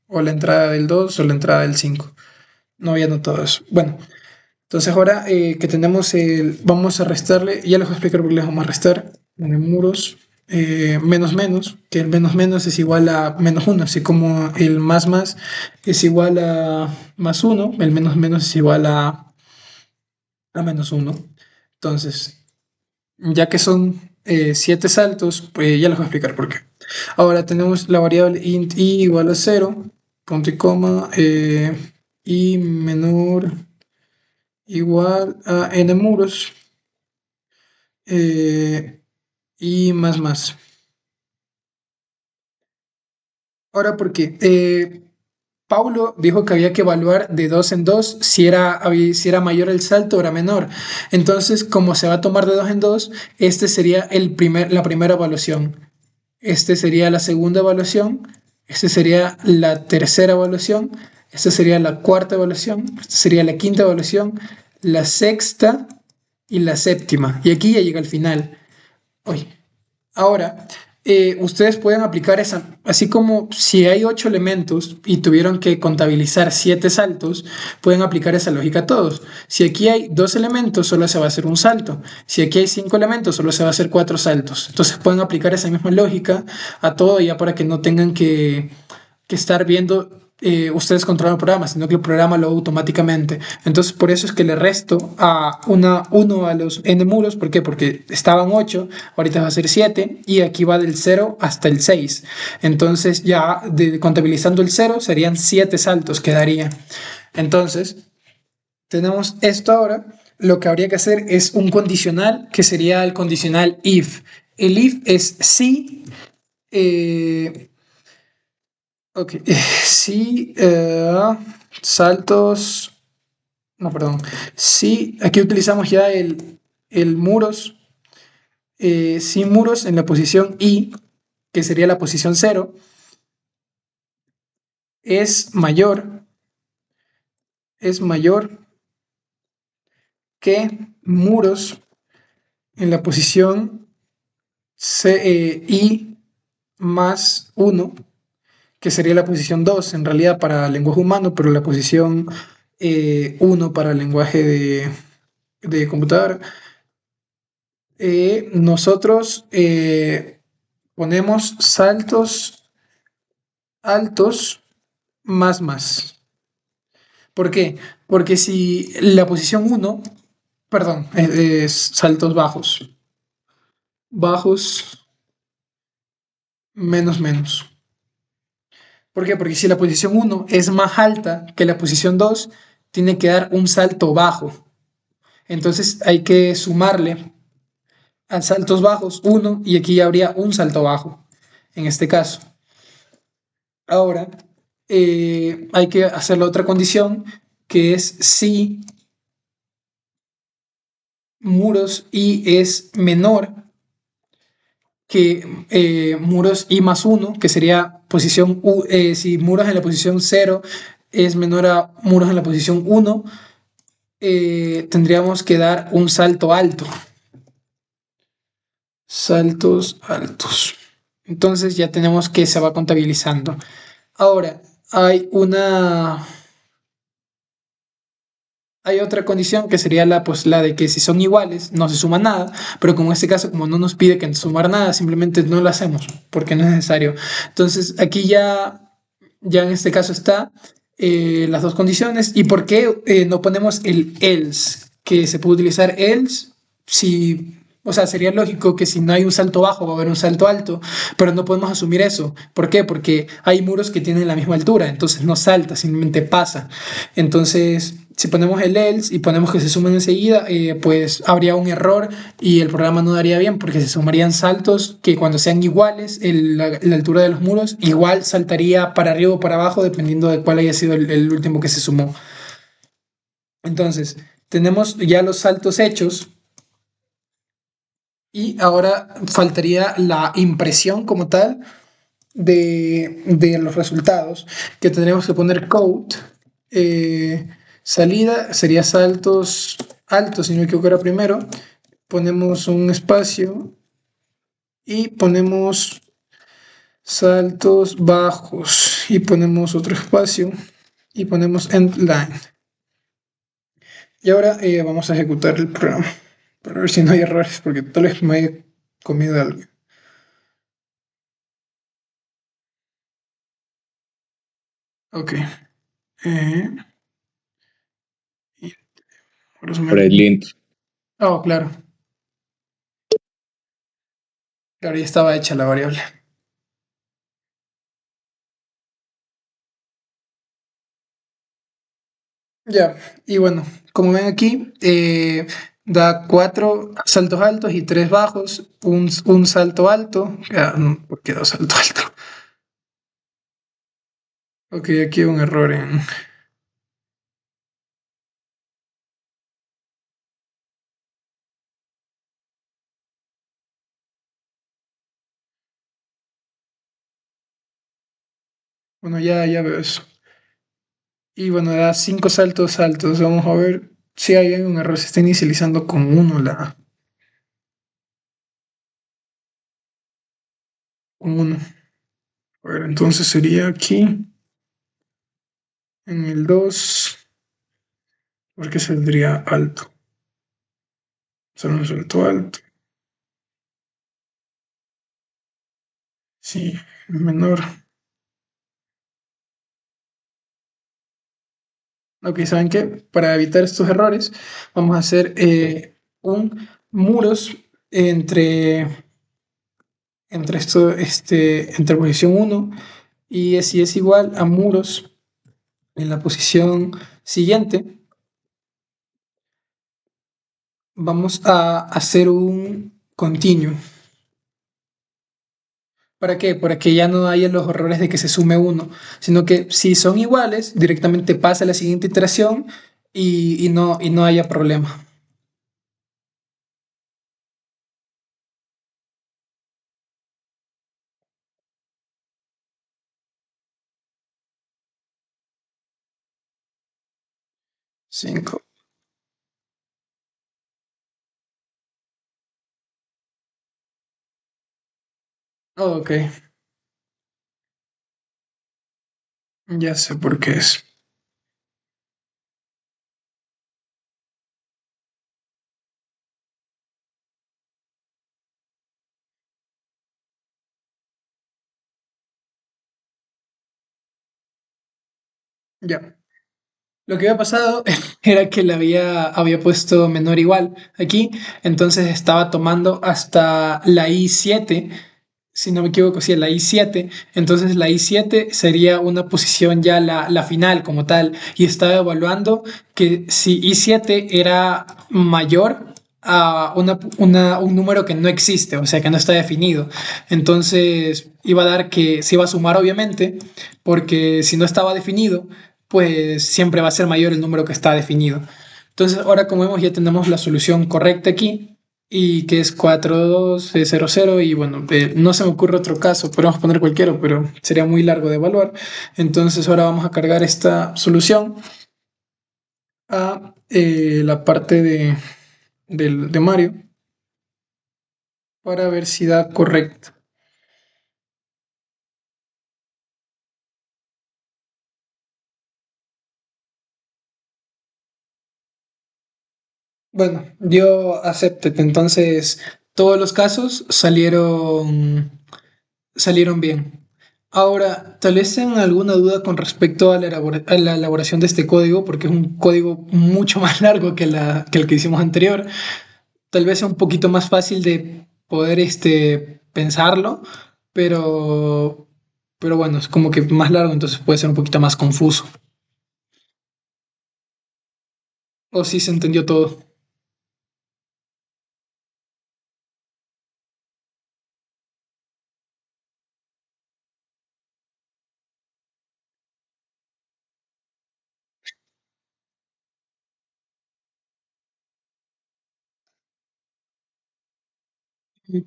o la entrada del 2 o la entrada del 5. No había notado eso. Bueno, entonces ahora que tenemos vamos a restarle, ya les voy a explicar por qué les vamos a restar en el muros. Menos menos, que el menos menos es igual a menos uno, así como el más es igual a más uno, el menos menos es igual a menos uno. Entonces, ya que son 7 saltos, pues ya les voy a explicar por qué. Ahora tenemos la variable int i igual a 0, punto y coma, i menor igual a n muros, y más. Ahora, porque Paulo dijo que había que evaluar de dos en dos si era mayor el salto o era menor. Entonces, como se va a tomar de dos en dos, este sería la primera evaluación. Este sería la segunda evaluación. Este sería la tercera evaluación. Esta sería la cuarta evaluación. Esta sería la quinta evaluación. La sexta y la séptima. Y aquí ya llega el final. Uy. Ahora, ustedes pueden aplicar esa, así como si hay 8 elementos y tuvieron que contabilizar 7 saltos, pueden aplicar esa lógica a todos. Si aquí hay 2 elementos, solo se va a hacer un salto. Si aquí hay 5 elementos, solo se va a hacer 4 saltos. Entonces pueden aplicar esa misma lógica a todo ya para que no tengan que estar viendo ustedes controlan el programa, sino que el programa lo automáticamente. Entonces, por eso es que le resto a 1 a los n muros. ¿Por qué? Porque estaban 8, ahorita va a ser 7, y aquí va del 0 hasta el 6. Entonces, ya contabilizando el 0, serían 7 saltos que daría. Entonces, tenemos esto ahora. Lo que habría que hacer es un condicional, que sería el condicional if. El if es si. Ok, sí, saltos, no, perdón, sí, aquí utilizamos ya el muros, sí, muros en la posición I, que sería la posición 0, es mayor que muros en la posición I más 1, que sería la posición 2 en realidad para el lenguaje humano, pero la posición 1 para el lenguaje de computadora. Nosotros ponemos saltos altos más. ¿Por qué? Porque si la posición 1, perdón, es saltos bajos menos. ¿Por qué? Porque si la posición 1 es más alta que la posición 2, tiene que dar un salto bajo. Entonces hay que sumarle a saltos bajos 1 y aquí habría un salto bajo en este caso. Ahora hay que hacer la otra condición, que es si muros i es menor que muros i más 1, que sería posición si muros en la posición 0 es menor a muros en la posición 1, tendríamos que dar un salto alto. Saltos altos. Entonces ya tenemos que se va contabilizando. Ahora, hay otra condición que sería la de que si son iguales no se suma nada, pero como en este caso, como no nos pide que sumar nada, simplemente no lo hacemos porque no es necesario. Entonces aquí ya en este caso está las dos condiciones. ¿Y por qué no ponemos el else? Que se puede utilizar else si... O sea, sería lógico que si no hay un salto bajo va a haber un salto alto, pero no podemos asumir eso. ¿Por qué? Porque hay muros que tienen la misma altura, entonces no salta, simplemente pasa. Entonces, si ponemos el else y ponemos que se sumen enseguida, pues habría un error y el programa no daría bien porque se sumarían saltos que cuando sean iguales, la altura de los muros, igual saltaría para arriba o para abajo dependiendo de cuál haya sido el último que se sumó. Entonces, tenemos ya los saltos hechos. Y ahora faltaría la impresión como tal de los resultados, que tendríamos que poner code. Salida sería saltos altos, si no me equivoco era primero. ponemos un espacio y ponemos saltos bajos y ponemos otro espacio y ponemos end line. Y ahora vamos a ejecutar el programa para ver si no hay errores, porque tal vez me haya comido algo. Ok. Y Por el lint. Oh, claro. Claro, ya estaba hecha la variable. Ya, y bueno, como ven aquí, da 4 saltos altos y 3 bajos, un salto alto. ¿Por qué 2 saltos altos? Ok, aquí hay un error en... Bueno, ya veo eso. Y bueno, da 5 saltos altos. Vamos a ver si hay un error. Se está inicializando con 1 con 1. A ver, entonces sería aquí, en el 2, porque saldría alto. Solo un salto alto. Sí, menor. Ok, ¿saben qué? Para evitar estos errores, vamos a hacer un muros entre, entre posición 1 y si es igual a muros en la posición siguiente, vamos a hacer un continuo. ¿Para qué? Para que ya no haya los errores de que se sume 1, sino que si son iguales, directamente pasa a la siguiente iteración y no haya problema. Cinco. Ok, ya sé por qué es. Ya. Lo que había pasado era que había puesto menor igual aquí, entonces estaba tomando hasta la i7, si no me equivoco, sí, la i7, entonces la i7 sería una posición ya la final como tal, y estaba evaluando que si i7 era mayor a un número que no existe, o sea, que no está definido, entonces iba a dar que se iba a sumar obviamente, porque si no estaba definido, pues siempre va a ser mayor el número que está definido. Entonces, ahora como vemos, ya tenemos la solución correcta aquí, y que es 4200, y bueno, no se me ocurre otro caso, podemos poner cualquiera, pero sería muy largo de evaluar. Entonces, ahora vamos a cargar esta solución a la parte de Mario para ver si da correcto. Bueno, dio accepted, entonces todos los casos salieron bien. Ahora, tal vez tengan alguna duda con respecto a a la elaboración de este código, porque es un código mucho más largo que el que hicimos anterior. Tal vez sea un poquito más fácil de poder pensarlo, pero, pero bueno, es como que más largo, entonces puede ser un poquito más confuso. O si se entendió todo.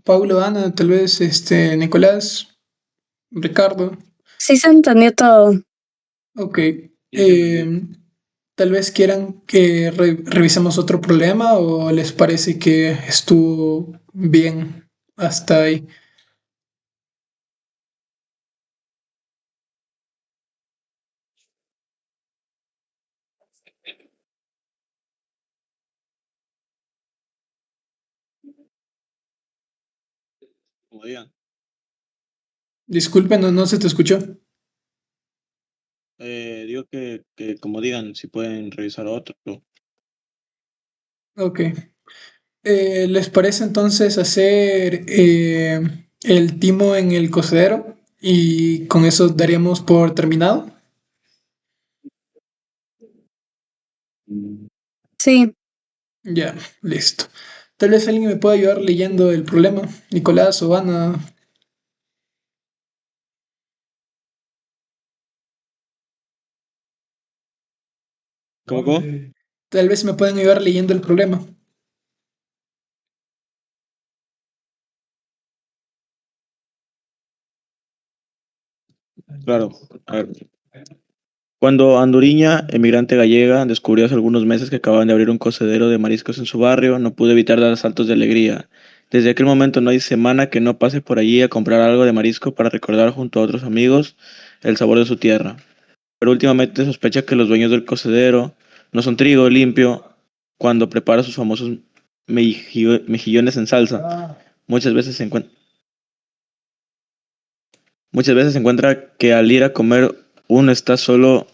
Paulo, Ana, tal vez Nicolás, Ricardo. Sí se entendió todo. Ok. Tal vez quieran que revisemos otro problema o les parece que estuvo bien hasta ahí. Como digan. Disculpen, no se te escuchó. Digo que como digan, si pueden revisar otro. Ok. ¿Les parece entonces hacer el timo en el cocedero? Y con eso daríamos por terminado. Sí, Ya, listo. Tal vez alguien me pueda ayudar leyendo el problema. Nicolás o Ana. ¿Cómo? Tal vez me pueden ayudar leyendo el problema. Claro. A ver. Cuando Anduriña, emigrante gallega, descubrió hace algunos meses que acababan de abrir un cocedero de mariscos en su barrio, no pudo evitar dar saltos de alegría. Desde aquel momento no hay semana que no pase por allí a comprar algo de marisco para recordar junto a otros amigos el sabor de su tierra. Pero últimamente sospecha que los dueños del cocedero no son trigo limpio cuando prepara sus famosos mejillones en salsa. Muchas veces se encuentra Muchas veces se encuentra que al ir a comer uno está solo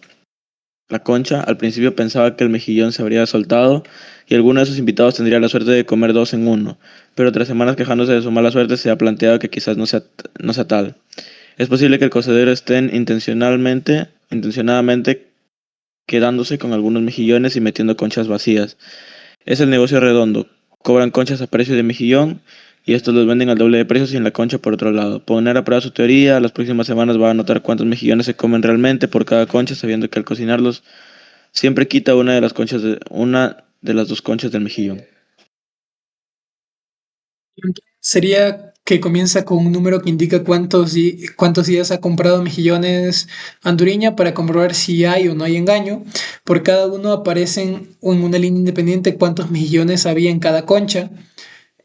la concha. Al principio pensaba que el mejillón se habría soltado y alguno de sus invitados tendría la suerte de comer dos en uno, pero tras semanas quejándose de su mala suerte se ha planteado que quizás no sea tal. Es posible que el cocedero estén intencionadamente quedándose con algunos mejillones y metiendo conchas vacías. Es el negocio redondo. Cobran conchas a precio de mejillón y estos los venden al doble de precio sin la concha por otro lado. Poner a prueba su teoría, las próximas semanas va a notar cuántos mejillones se comen realmente por cada concha, sabiendo que al cocinarlos siempre quita una de las dos conchas del mejillón. Sería que comienza con un número que indica cuántos días ha comprado mejillones Anduriña para comprobar si hay o no hay engaño. Por cada uno aparecen en una línea independiente cuántos mejillones había en cada concha.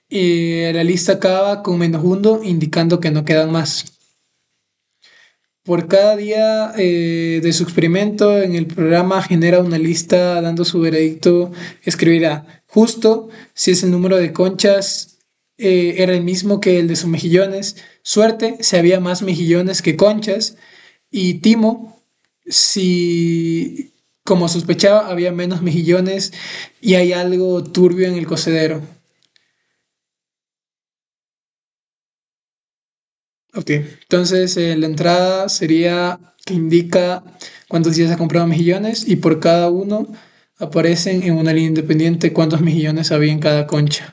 Y la lista acaba con -1, indicando que no quedan más. Por cada día de su experimento en el programa genera una lista dando su veredicto, escribirá justo si es el número de conchas era el mismo que el de sus mejillones, suerte si había más mejillones que conchas y timo si como sospechaba había menos mejillones y hay algo turbio en el cocedero. Ok, entonces la entrada sería que indica cuántos días ha comprado mejillones y por cada uno aparecen en una línea independiente cuántos mejillones había en cada concha.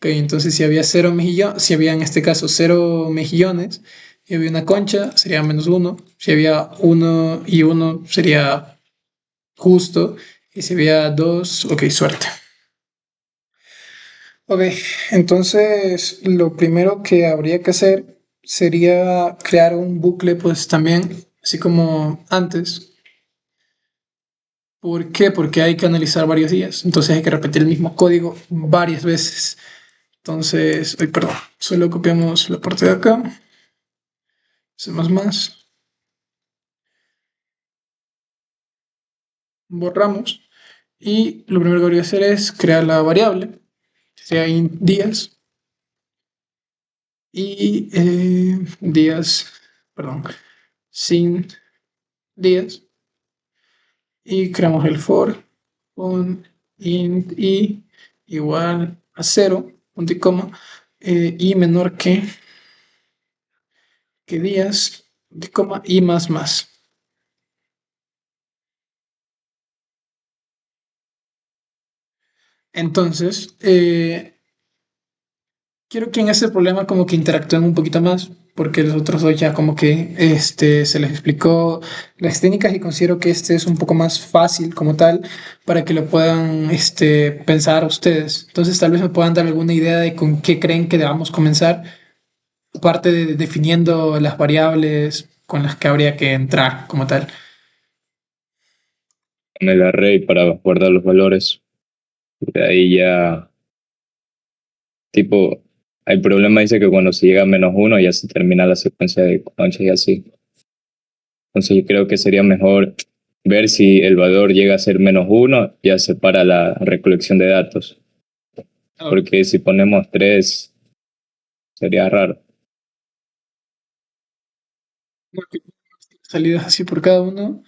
Ok, entonces si había cero mejillones, si había en este caso cero mejillones y había una concha, sería -1. Si había uno y uno, sería justo. Y si había dos, ok, suerte. Ok, entonces lo primero que habría que hacer sería crear un bucle, pues también, así como antes. ¿Por qué? Porque hay que analizar varios días, entonces hay que repetir el mismo código varias veces. Entonces, ay, perdón, solo copiamos la parte de acá, hacemos más, borramos y lo primero que habría que hacer es crear la variable, que sea días y días, perdón, sin días. Y creamos el for con int i igual a 0, punto y coma, y menor que días, punto y coma, y más. Entonces, quiero que en ese problema como que interactúen un poquito más, porque los otros dos ya como que se les explicó las técnicas y considero que este es un poco más fácil como tal para que lo puedan pensar ustedes. Entonces tal vez me puedan dar alguna idea de con qué creen que debamos comenzar, aparte de definiendo las variables con las que habría que entrar como tal. en el array para guardar los valores. De ahí ya, tipo, el problema dice que cuando se llega a -1 ya se termina la secuencia de conchas y así. Entonces yo creo que sería mejor ver si el valor llega a ser -1, ya se para la recolección de datos. Porque si ponemos 3, sería raro. Porque salidas así por cada uno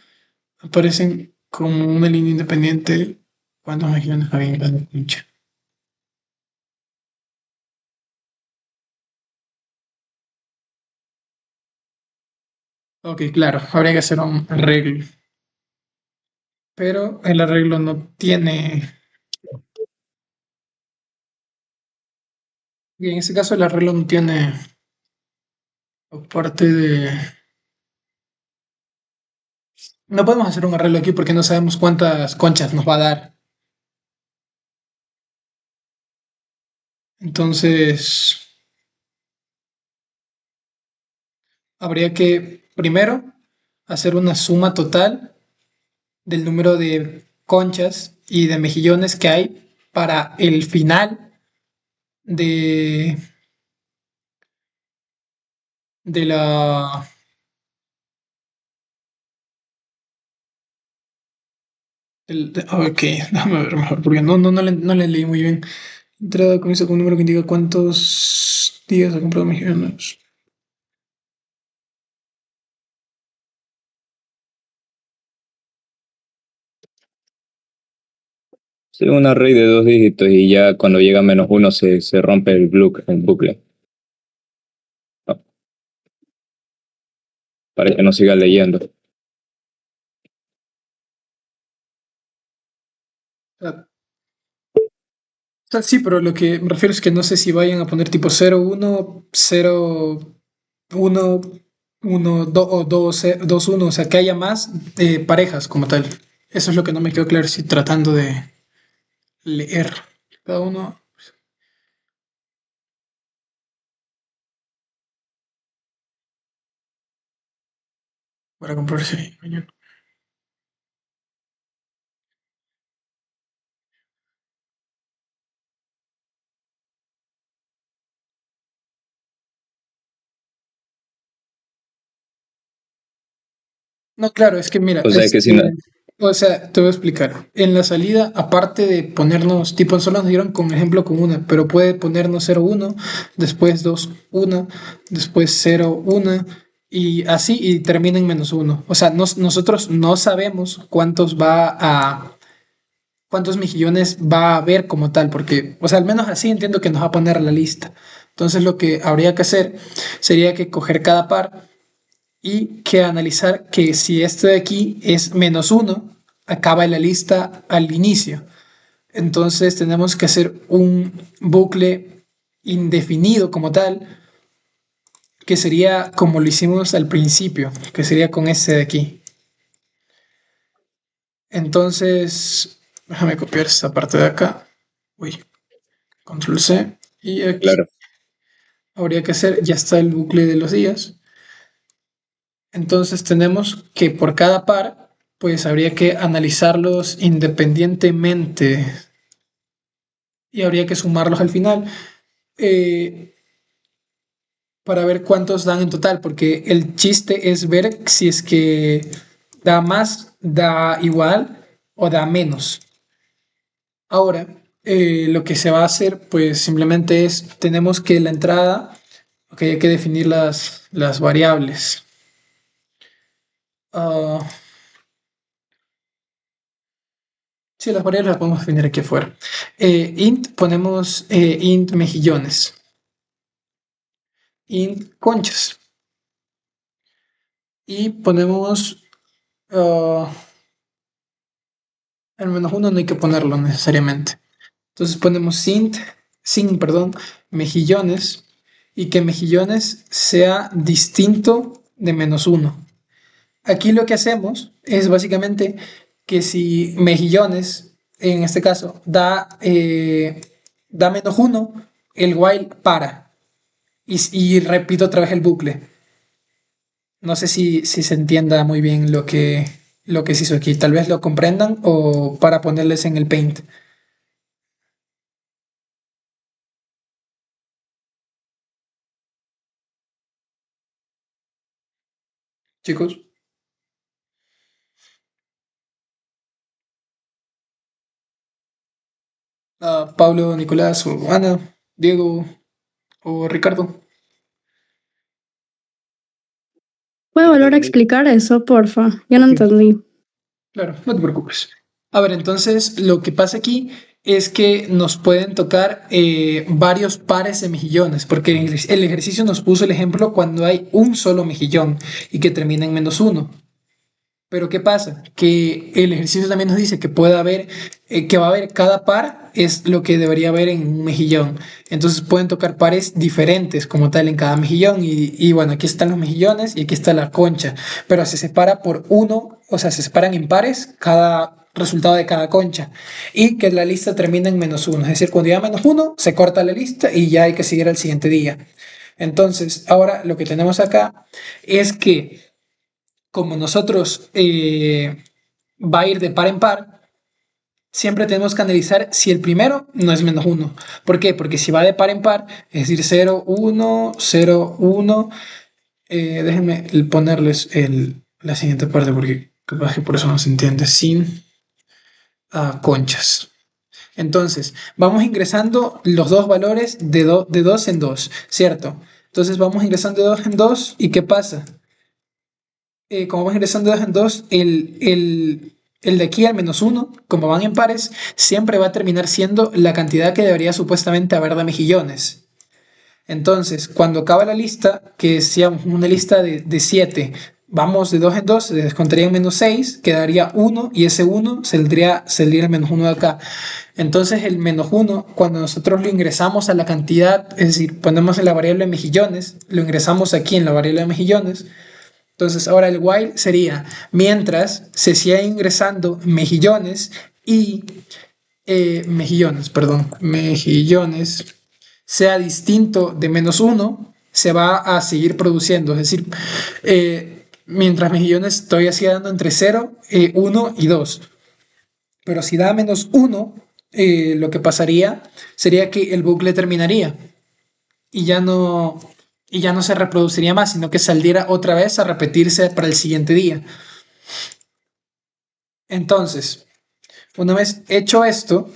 aparecen como una línea independiente cuántos millones había en cada concha. Ok, claro, habría que hacer un arreglo. Pero el arreglo no tiene. Y en ese caso el arreglo no tiene parte de. No podemos hacer un arreglo aquí porque no sabemos cuántas conchas nos va a dar. Entonces, habría que primero hacer una suma total del número de conchas y de mejillones que hay para el final de, de la. Ok, déjame ver mejor, porque no le leí muy bien. Entrada comienza con un número que indica cuántos días ha comprado mejillones. Sí, un array de 2 dígitos y ya cuando llega a -1 se rompe el bucle. No, para que no siga leyendo. O sea, sí, pero lo que me refiero es que no sé si vayan a poner tipo 0, 1, 0, 1, 1, 2 o 2, 2, 1, o sea, que haya más parejas como tal. Eso es lo que no me quedó claro si tratando de leer cada uno para comprarse mañana. No, claro, es que mira, O sea que si no, o sea, te voy a explicar. En la salida, aparte de ponernos, tipo, solo nos dieron con ejemplo con una, pero puede ponernos 0, 1, después 2, 1, después 0, 1, y así, y termina en -1. O sea, nosotros no sabemos cuántos mejillones va a haber como tal, porque, o sea, al menos así entiendo que nos va a poner la lista. Entonces, lo que habría que hacer sería que coger cada par y que analizar que si esto de aquí es -1, acaba la lista al inicio. Entonces tenemos que hacer un bucle indefinido como tal, que sería como lo hicimos al principio, que sería con este de aquí. Entonces, déjame copiar esta parte de acá. Uy, control C. Y aquí claro. habría que hacer, ya está el bucle de los días. Entonces tenemos que por cada par, pues habría que analizarlos independientemente y habría que sumarlos al final eh, para ver cuántos dan en total, porque el chiste es ver si es que da más, da igual o da menos. Ahora, lo que se va a hacer, pues simplemente es, tenemos que la entrada, ok, hay que definir las variables. Uh, Sí, las variables las podemos definir aquí afuera. Int ponemos int mejillones, int conchas y ponemos el -1 no hay que ponerlo necesariamente. Entonces ponemos perdón, mejillones y que mejillones sea distinto de -1. Aquí lo que hacemos es básicamente que si mejillones, en este caso, da -1, el while para. Y repito otra vez el bucle. No sé si se entienda muy bien lo que lo que se hizo aquí. Tal vez lo comprendan o para ponerles en el Paint. Chicos, Pablo, Nicolás o Ana, Diego o Ricardo. ¿Puedo ¿Sí volver a entendí? explicar eso, porfa? Ya no Ok, entendí. claro, no te preocupes. A ver, entonces lo que pasa aquí es que nos pueden tocar varios pares de mejillones, porque el ejercicio nos puso el ejemplo cuando hay un solo mejillón y que termina en -1. Pero ¿qué pasa? Que el ejercicio también nos dice que puede haber, que va a haber cada par es lo que debería haber en un mejillón. Entonces pueden tocar pares diferentes como tal en cada mejillón. Y bueno, aquí están los mejillones y aquí está la concha. Pero se separa por uno, o sea, se separan en pares cada resultado de cada concha. Y que la lista termina en -1. Es decir, cuando llega -1, se corta la lista y ya hay que seguir al siguiente día. Entonces, ahora lo que tenemos acá es que como nosotros va a ir de par en par, siempre tenemos que analizar si el primero no es -1. ¿Por qué? Porque si va de par en par, es decir, 0, 1, 0, 1, déjenme ponerles la siguiente parte porque capaz que por eso no se entiende, sin conchas. Entonces, vamos ingresando los dos valores de dos en dos, ¿cierto? Entonces vamos ingresando de dos en dos y ¿qué pasa? Como vamos ingresando de dos en dos, el de aquí al -1, como van en pares, siempre va a terminar siendo la cantidad que debería supuestamente haber de mejillones. Entonces, cuando acaba la lista, que sea una lista de 7, vamos de 2 en 2, se descontaría -6, quedaría 1 y ese 1 saldría el -1 de acá. Entonces, el -1, cuando nosotros lo ingresamos a la cantidad, es decir, ponemos en la variable mejillones, lo ingresamos aquí en la variable de mejillones. Entonces, ahora el while sería mientras se siga ingresando mejillones y mejillones sea distinto de -1, se va a seguir produciendo. Es decir, mientras mejillones todavía siga dando entre 0, 1 y 2. Pero si da -1, lo que pasaría sería que el bucle terminaría y ya no, y ya no se reproduciría más, sino que saldría otra vez a repetirse para el siguiente día. Entonces, una vez hecho esto,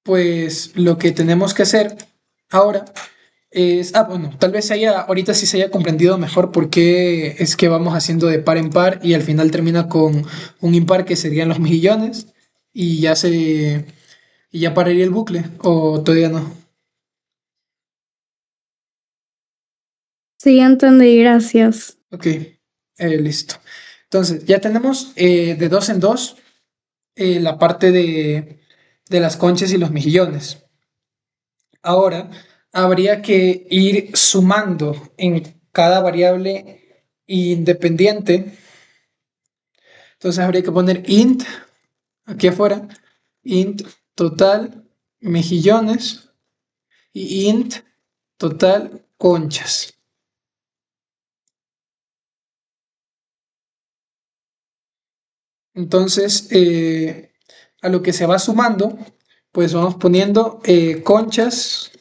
pues lo que tenemos que hacer ahora es, bueno, tal vez ahorita sí se haya comprendido mejor por qué es que vamos haciendo de par en par y al final termina con un impar que serían los mejillones y y ya pararía el bucle, o todavía no. Sí, entendí, gracias. Ok, listo. Entonces, ya tenemos de dos en dos la parte de las conchas y los mejillones. Ahora, habría que ir sumando en cada variable independiente. Entonces, habría que poner int, aquí afuera, int total mejillones y int total conchas. Entonces, a lo que se va sumando, pues vamos poniendo conchas,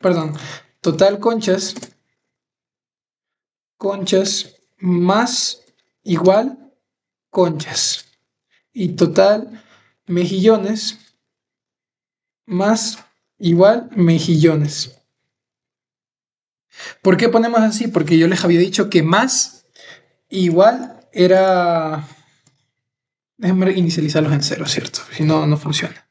perdón, total conchas más igual conchas y total mejillones más igual mejillones. ¿Por qué ponemos así? Porque yo les había dicho que más igual era... Déjenme inicializarlos en cero, ¿cierto? Si no, no funciona.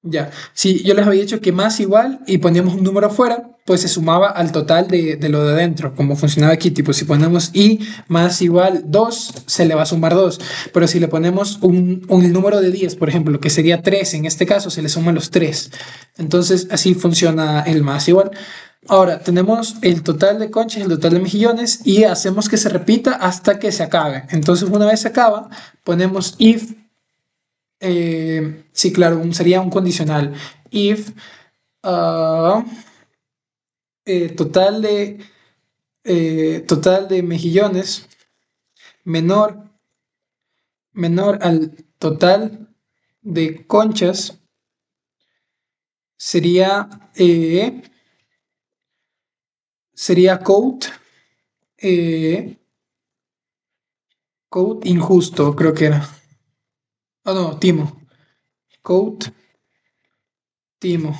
Ya, si yo les había dicho que más igual y poníamos un número afuera, pues se sumaba al total de lo de adentro, como funcionaba aquí, tipo si ponemos i más igual 2 se le va a sumar 2, pero si le ponemos un número de 10, por ejemplo, que sería 3 en este caso, se le suman los 3. Entonces así funciona el más igual. Ahora tenemos el total de conchas y el total de mejillones y hacemos que se repita hasta que se acabe. Entonces una vez se acaba, ponemos if sí, claro, sería un condicional. If ah, total total de mejillones menor, menor al total de conchas sería, sería eh, code injusto, creo que era. Oh, no, timo. Code timo.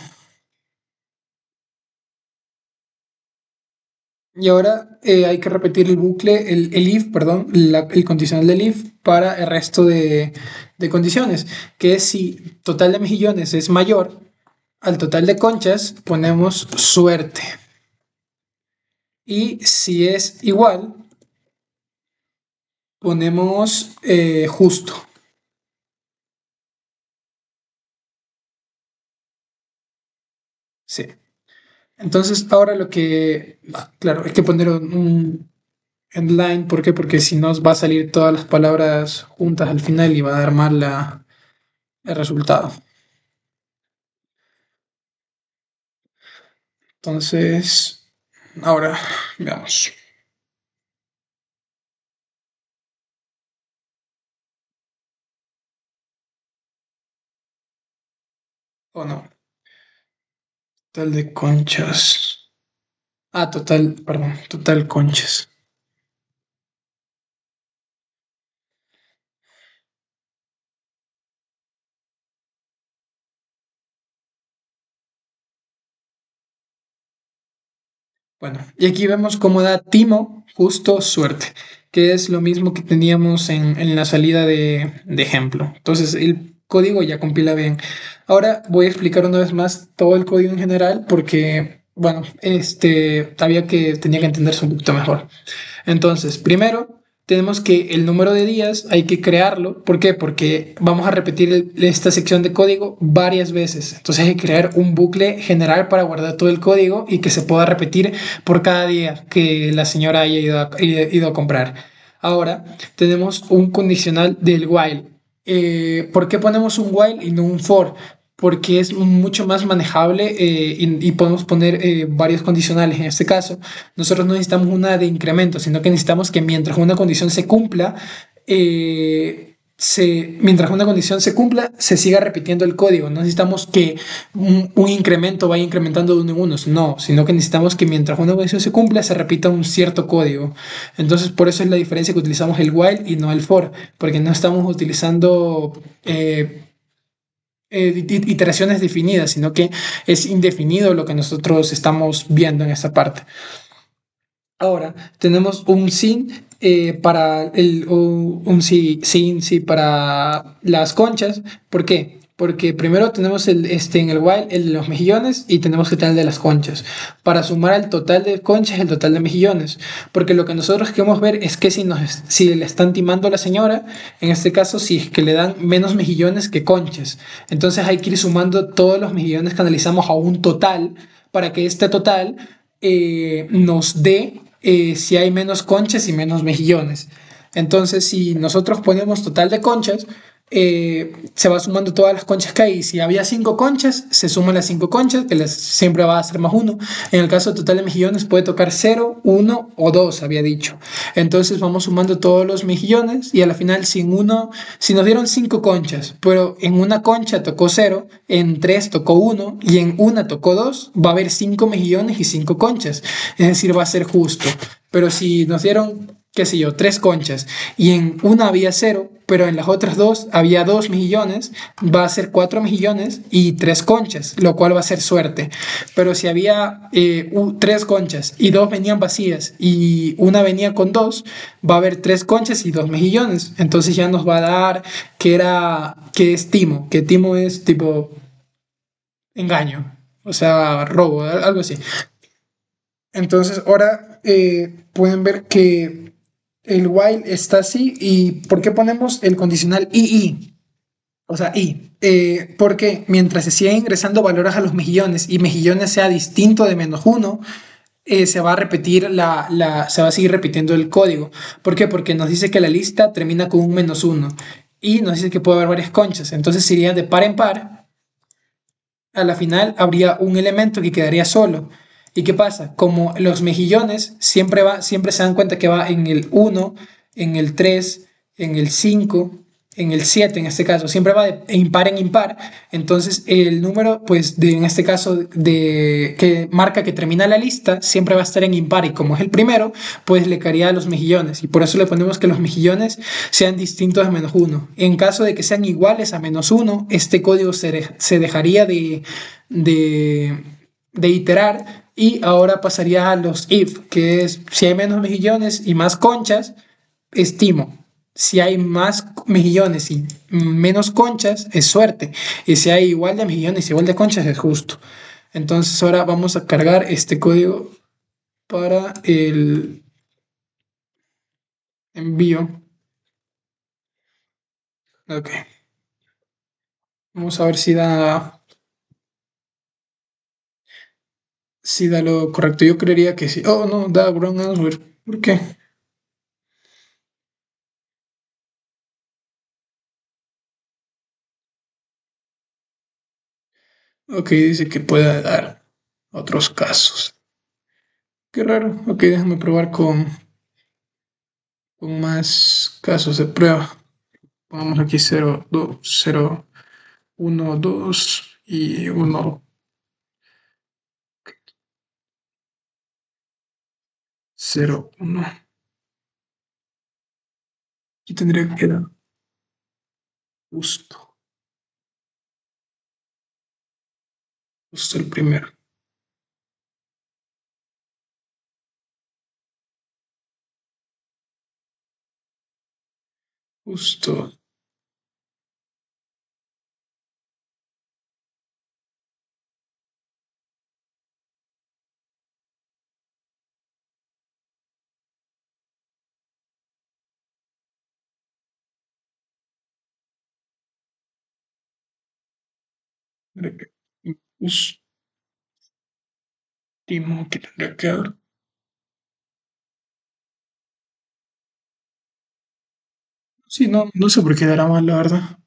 Y ahora hay que repetir el bucle, el if, perdón, el condicional del if para el resto de condiciones, que es si total de mejillones es mayor al total de conchas, ponemos suerte. Y si es igual, ponemos justo. Sí. Entonces ahora lo que, claro, hay que poner un endline, ¿por qué? Porque si no va a salir todas las palabras juntas al final y va a dar mal el resultado. Entonces, ahora veamos. O no, total de conchas. Ah, total, perdón, total conchas. Bueno, y aquí vemos cómo da timo justo suerte, que es lo mismo que teníamos en la salida de ejemplo. Entonces el código ya compila bien. Ahora voy a explicar una vez más todo el código en general porque, bueno, tenía que entenderse un poquito mejor. Entonces, primero tenemos que el número de días hay que crearlo. ¿Por qué? Porque vamos a repetir esta sección de código varias veces. Entonces hay que crear un bucle general para guardar todo el código y que se pueda repetir por cada día que la señora haya ido a comprar. Ahora tenemos un condicional del while. ¿Por qué ponemos un while y no un for? Porque es mucho más manejable y podemos poner varios condicionales. En este caso, nosotros no necesitamos una de incremento, sino que necesitamos que mientras una condición se cumpla, mientras una condición se cumpla, se siga repitiendo el código. No necesitamos que un incremento vaya incrementando de uno en uno, no, sino que necesitamos que mientras una condición se cumpla, se repita un cierto código. Entonces, por eso es la diferencia que utilizamos el while y no el for, porque no estamos utilizando iteraciones definidas, sino que es indefinido lo que nosotros estamos viendo en esta parte. Ahora tenemos un sin un sin para las conchas. ¿Por qué? Porque primero tenemos en el while el de los mejillones y tenemos que tener el de las conchas para sumar al total de conchas el total de mejillones. Porque lo que nosotros queremos ver es que si le están timando a la señora, en este caso, si es que le dan menos mejillones que conchas. Entonces hay que ir sumando todos los mejillones que analizamos a un total para que este total nos dé si hay menos conchas y menos mejillones. Entonces, si nosotros ponemos total de conchas, se va sumando todas las conchas que hay. Si había 5 conchas, se suman las 5 conchas, que siempre va a ser más 1. En el caso total de mejillones puede tocar 0, 1 o 2, había dicho. Entonces vamos sumando todos los mejillones y a la final si nos dieron 5 conchas, pero en una concha tocó 0, en 3 tocó 1 y en una tocó 2, va a haber 5 mejillones y 5 conchas. Es decir, va a ser justo. Pero si nos dieron, qué sé yo, 3 conchas y en una había 0, pero en las otras 2 había 2 mejillones, va a ser 4 mejillones y 3 conchas, lo cual va a ser suerte. Pero si había 3 conchas y 2 venían vacías y una venía con 2, va a haber 3 conchas y 2 mejillones. Entonces ya nos va a dar que es timo, que timo es tipo engaño, o sea, robo, algo así. Entonces ahora pueden ver que el while está así. ¿Y por qué ponemos el condicional y? O sea, porque mientras se sigan ingresando valores a los mejillones y mejillones sea distinto de -1, se va a repetir se va a seguir repitiendo el código. ¿Por qué? Porque nos dice que la lista termina con un -1 y nos dice que puede haber varias conchas. Entonces sería de par en par. A la final habría un elemento que quedaría solo. ¿Y qué pasa? Como los mejillones siempre se dan cuenta que va en el uno, en el 3, en el 5, en el 7 en este caso, siempre va de impar en impar, entonces el número, pues en este caso, de que marca que termina la lista, siempre va a estar en impar y como es el primero, pues le caería a los mejillones y por eso le ponemos que los mejillones sean distintos a -1. En caso de que sean iguales a -1, este código se dejaría de, de iterar y ahora pasaría a los if, que es si hay menos mejillones y más conchas, estimo. Si hay más mejillones y menos conchas, es suerte. Y si hay igual de mejillones y igual de conchas, es justo. Entonces ahora vamos a cargar este código para el envío. Ok. Vamos a ver si da lo correcto. Yo creería que sí. Oh, no, da wrong answer. ¿Por qué? Ok, dice que puede dar otros casos. Qué raro. Ok, déjame probar con más casos de prueba. Pongamos aquí 0, 2, 0, 1, 2 y 1, 0, 1. Aquí tendría que quedar justo, justo el primero. Justo. Último que tendría que dar. Sí, no, no sé por qué dará mal, la verdad.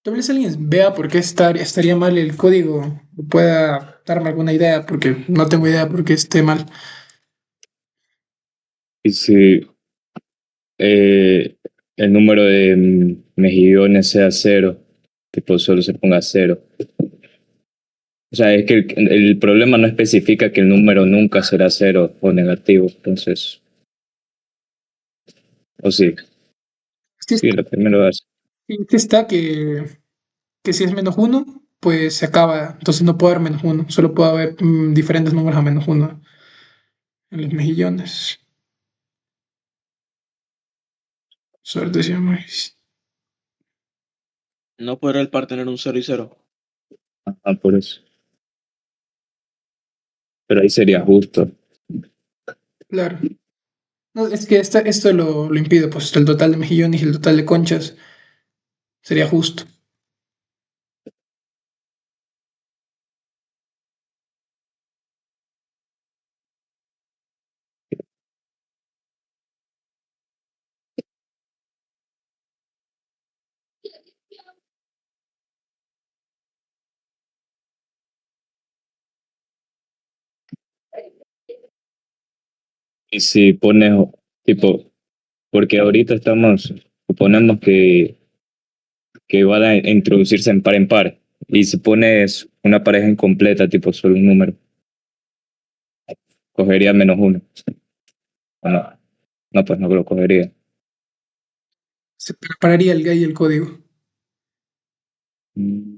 Tal vez alguien vea por qué estaría mal el código, o pueda darme alguna idea, porque no tengo idea por qué esté mal. Y si el número de mejillones sea cero, tipo solo se ponga cero. O sea, es que el problema no especifica que el número nunca será cero o negativo, entonces, o sí, Sí, sí, lo primero es. sí, sí está que si es -1, pues se acaba. Entonces no puede haber -1, solo puede haber diferentes números a -1 en los mejillones. Suerte, sí, No podrá el par tener un 0 y 0. Ah, por eso. Pero ahí sería justo. claro. No, es que esto lo impide, pues el total de mejillones y el total de conchas sería justo. Y si pones, tipo, porque ahorita suponemos que van a introducirse en par, y si pones una pareja incompleta, tipo solo un número, cogería -1. ¿O no? No, pues no lo cogería. Se prepararía el gay y el código. Mm.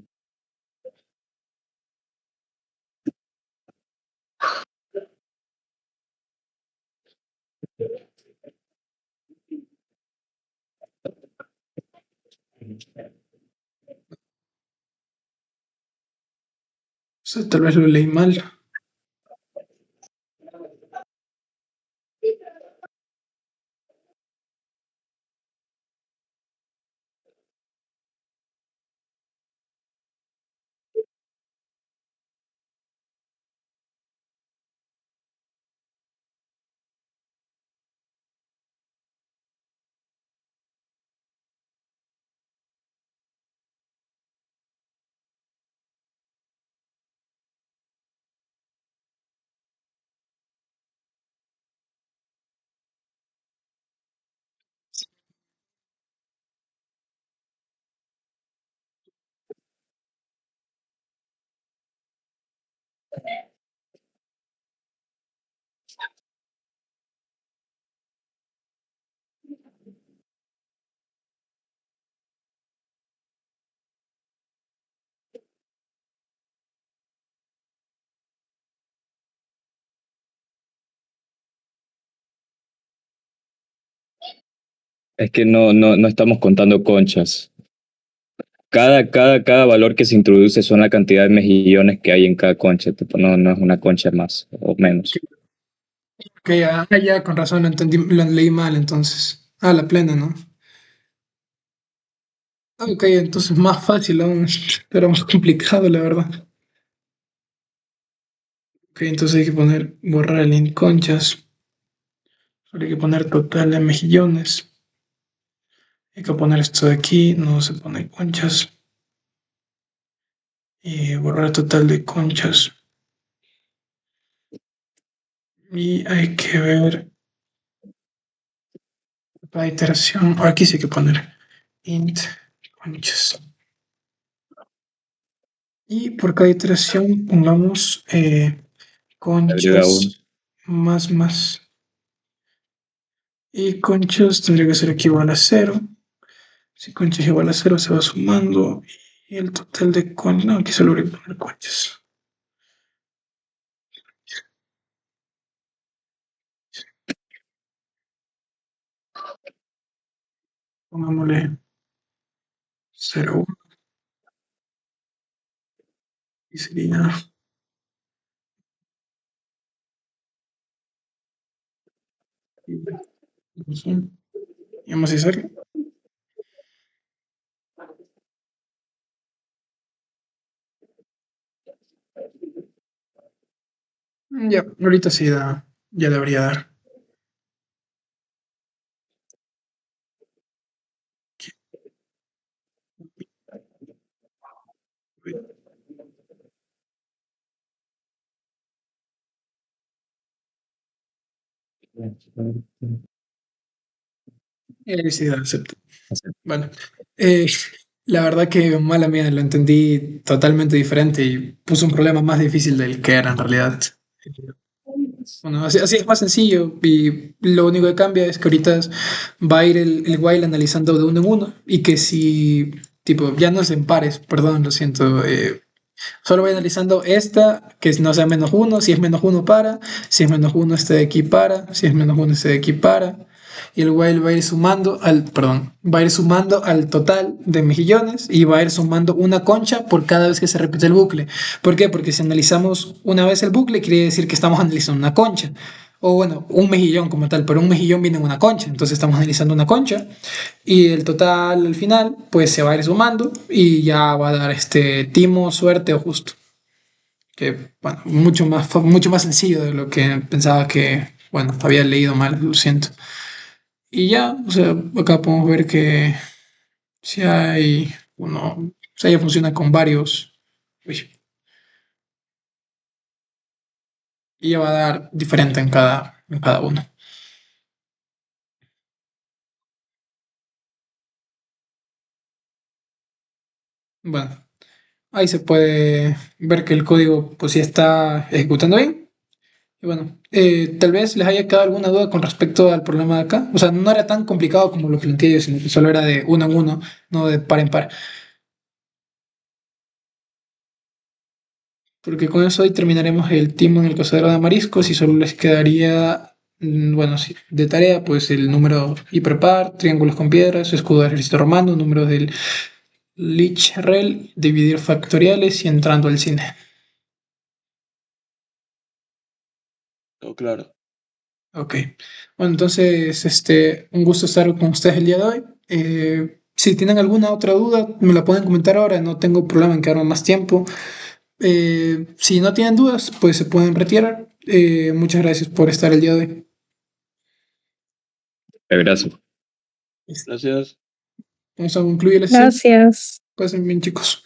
O sea, tal vez lo leí mal. Es que no estamos contando conchas. Cada valor que se introduce son la cantidad de mejillones que hay en cada concha. Tipo, no es una concha más o menos. Ok, ya, con razón, lo entendí, lo leí mal entonces. La plena, ¿no? Ok, entonces más fácil aún, pero más complicado, la verdad. Ok, entonces hay que poner borrar el int conchas. Ahora hay que poner total de mejillones. Hay que poner esto de aquí, no se pone conchas. Y borrar total de conchas. Y hay que ver la iteración. Aquí sí hay que poner int conchas. Y por cada iteración pongamos Agrega uno. conchas más. Y conchas tendría que ser aquí igual a cero. Si conchas es igual a cero, se va sumando. Y el total de conchas. No, aquí solo voy a poner conchas. Pongámosle 0, 1. Y sería. Y vamos a hacer. Ya, ahorita sí da. Ya debería dar. Sí da, acepto. Bueno, eh, la verdad que mala mía, lo entendí totalmente diferente y puso un problema más difícil del que era en realidad. Bueno, así es más sencillo y lo único que cambia es que ahorita va a ir el while analizando de uno en uno y que si, tipo, ya no es en pares, perdón, lo siento, solo voy analizando esta, que no sea menos uno, si es menos uno para, si es menos uno este de aquí para, si es menos uno este de aquí para. Y el while va a ir sumando va a ir sumando al total de mejillones y va a ir sumando una concha por cada vez que se repite el bucle. ¿Por qué? Porque si analizamos una vez el bucle, quiere decir que estamos analizando una concha. O bueno, un mejillón como tal, pero un mejillón viene en una concha. Entonces estamos analizando una concha y el total al final, pues se va a ir sumando y ya va a dar timo, suerte o justo. Que, bueno, mucho más sencillo de lo que pensaba que, bueno, había leído mal, lo siento. Y ya, o sea, acá podemos ver que si hay uno, o sea, ya funciona con varios, uy, y ya va a dar diferente en cada uno. Bueno, ahí se puede ver que el código pues ya está ejecutando bien. Y bueno, tal vez les haya quedado alguna duda con respecto al problema de acá. O sea, no era tan complicado como lo planteé yo, sino que solo era de uno en uno, no de par en par. Porque con eso ahí terminaremos el timo en el cazadero de mariscos y solo les quedaría, bueno, sí, de tarea, pues el número hiperpar, triángulos con piedras, escudo del ejército romano, números del Lich-Rel, dividir factoriales y entrando al cine. Oh, claro. Ok. Bueno, entonces, un gusto estar con ustedes el día de hoy. Si tienen alguna otra duda, me la pueden comentar ahora, no tengo problema en quedarme más tiempo. Si no tienen dudas, pues se pueden retirar. Muchas gracias por estar el día de hoy. Gracias. Gracias. Vamos a concluir la sesión. Gracias. Pasen bien, chicos.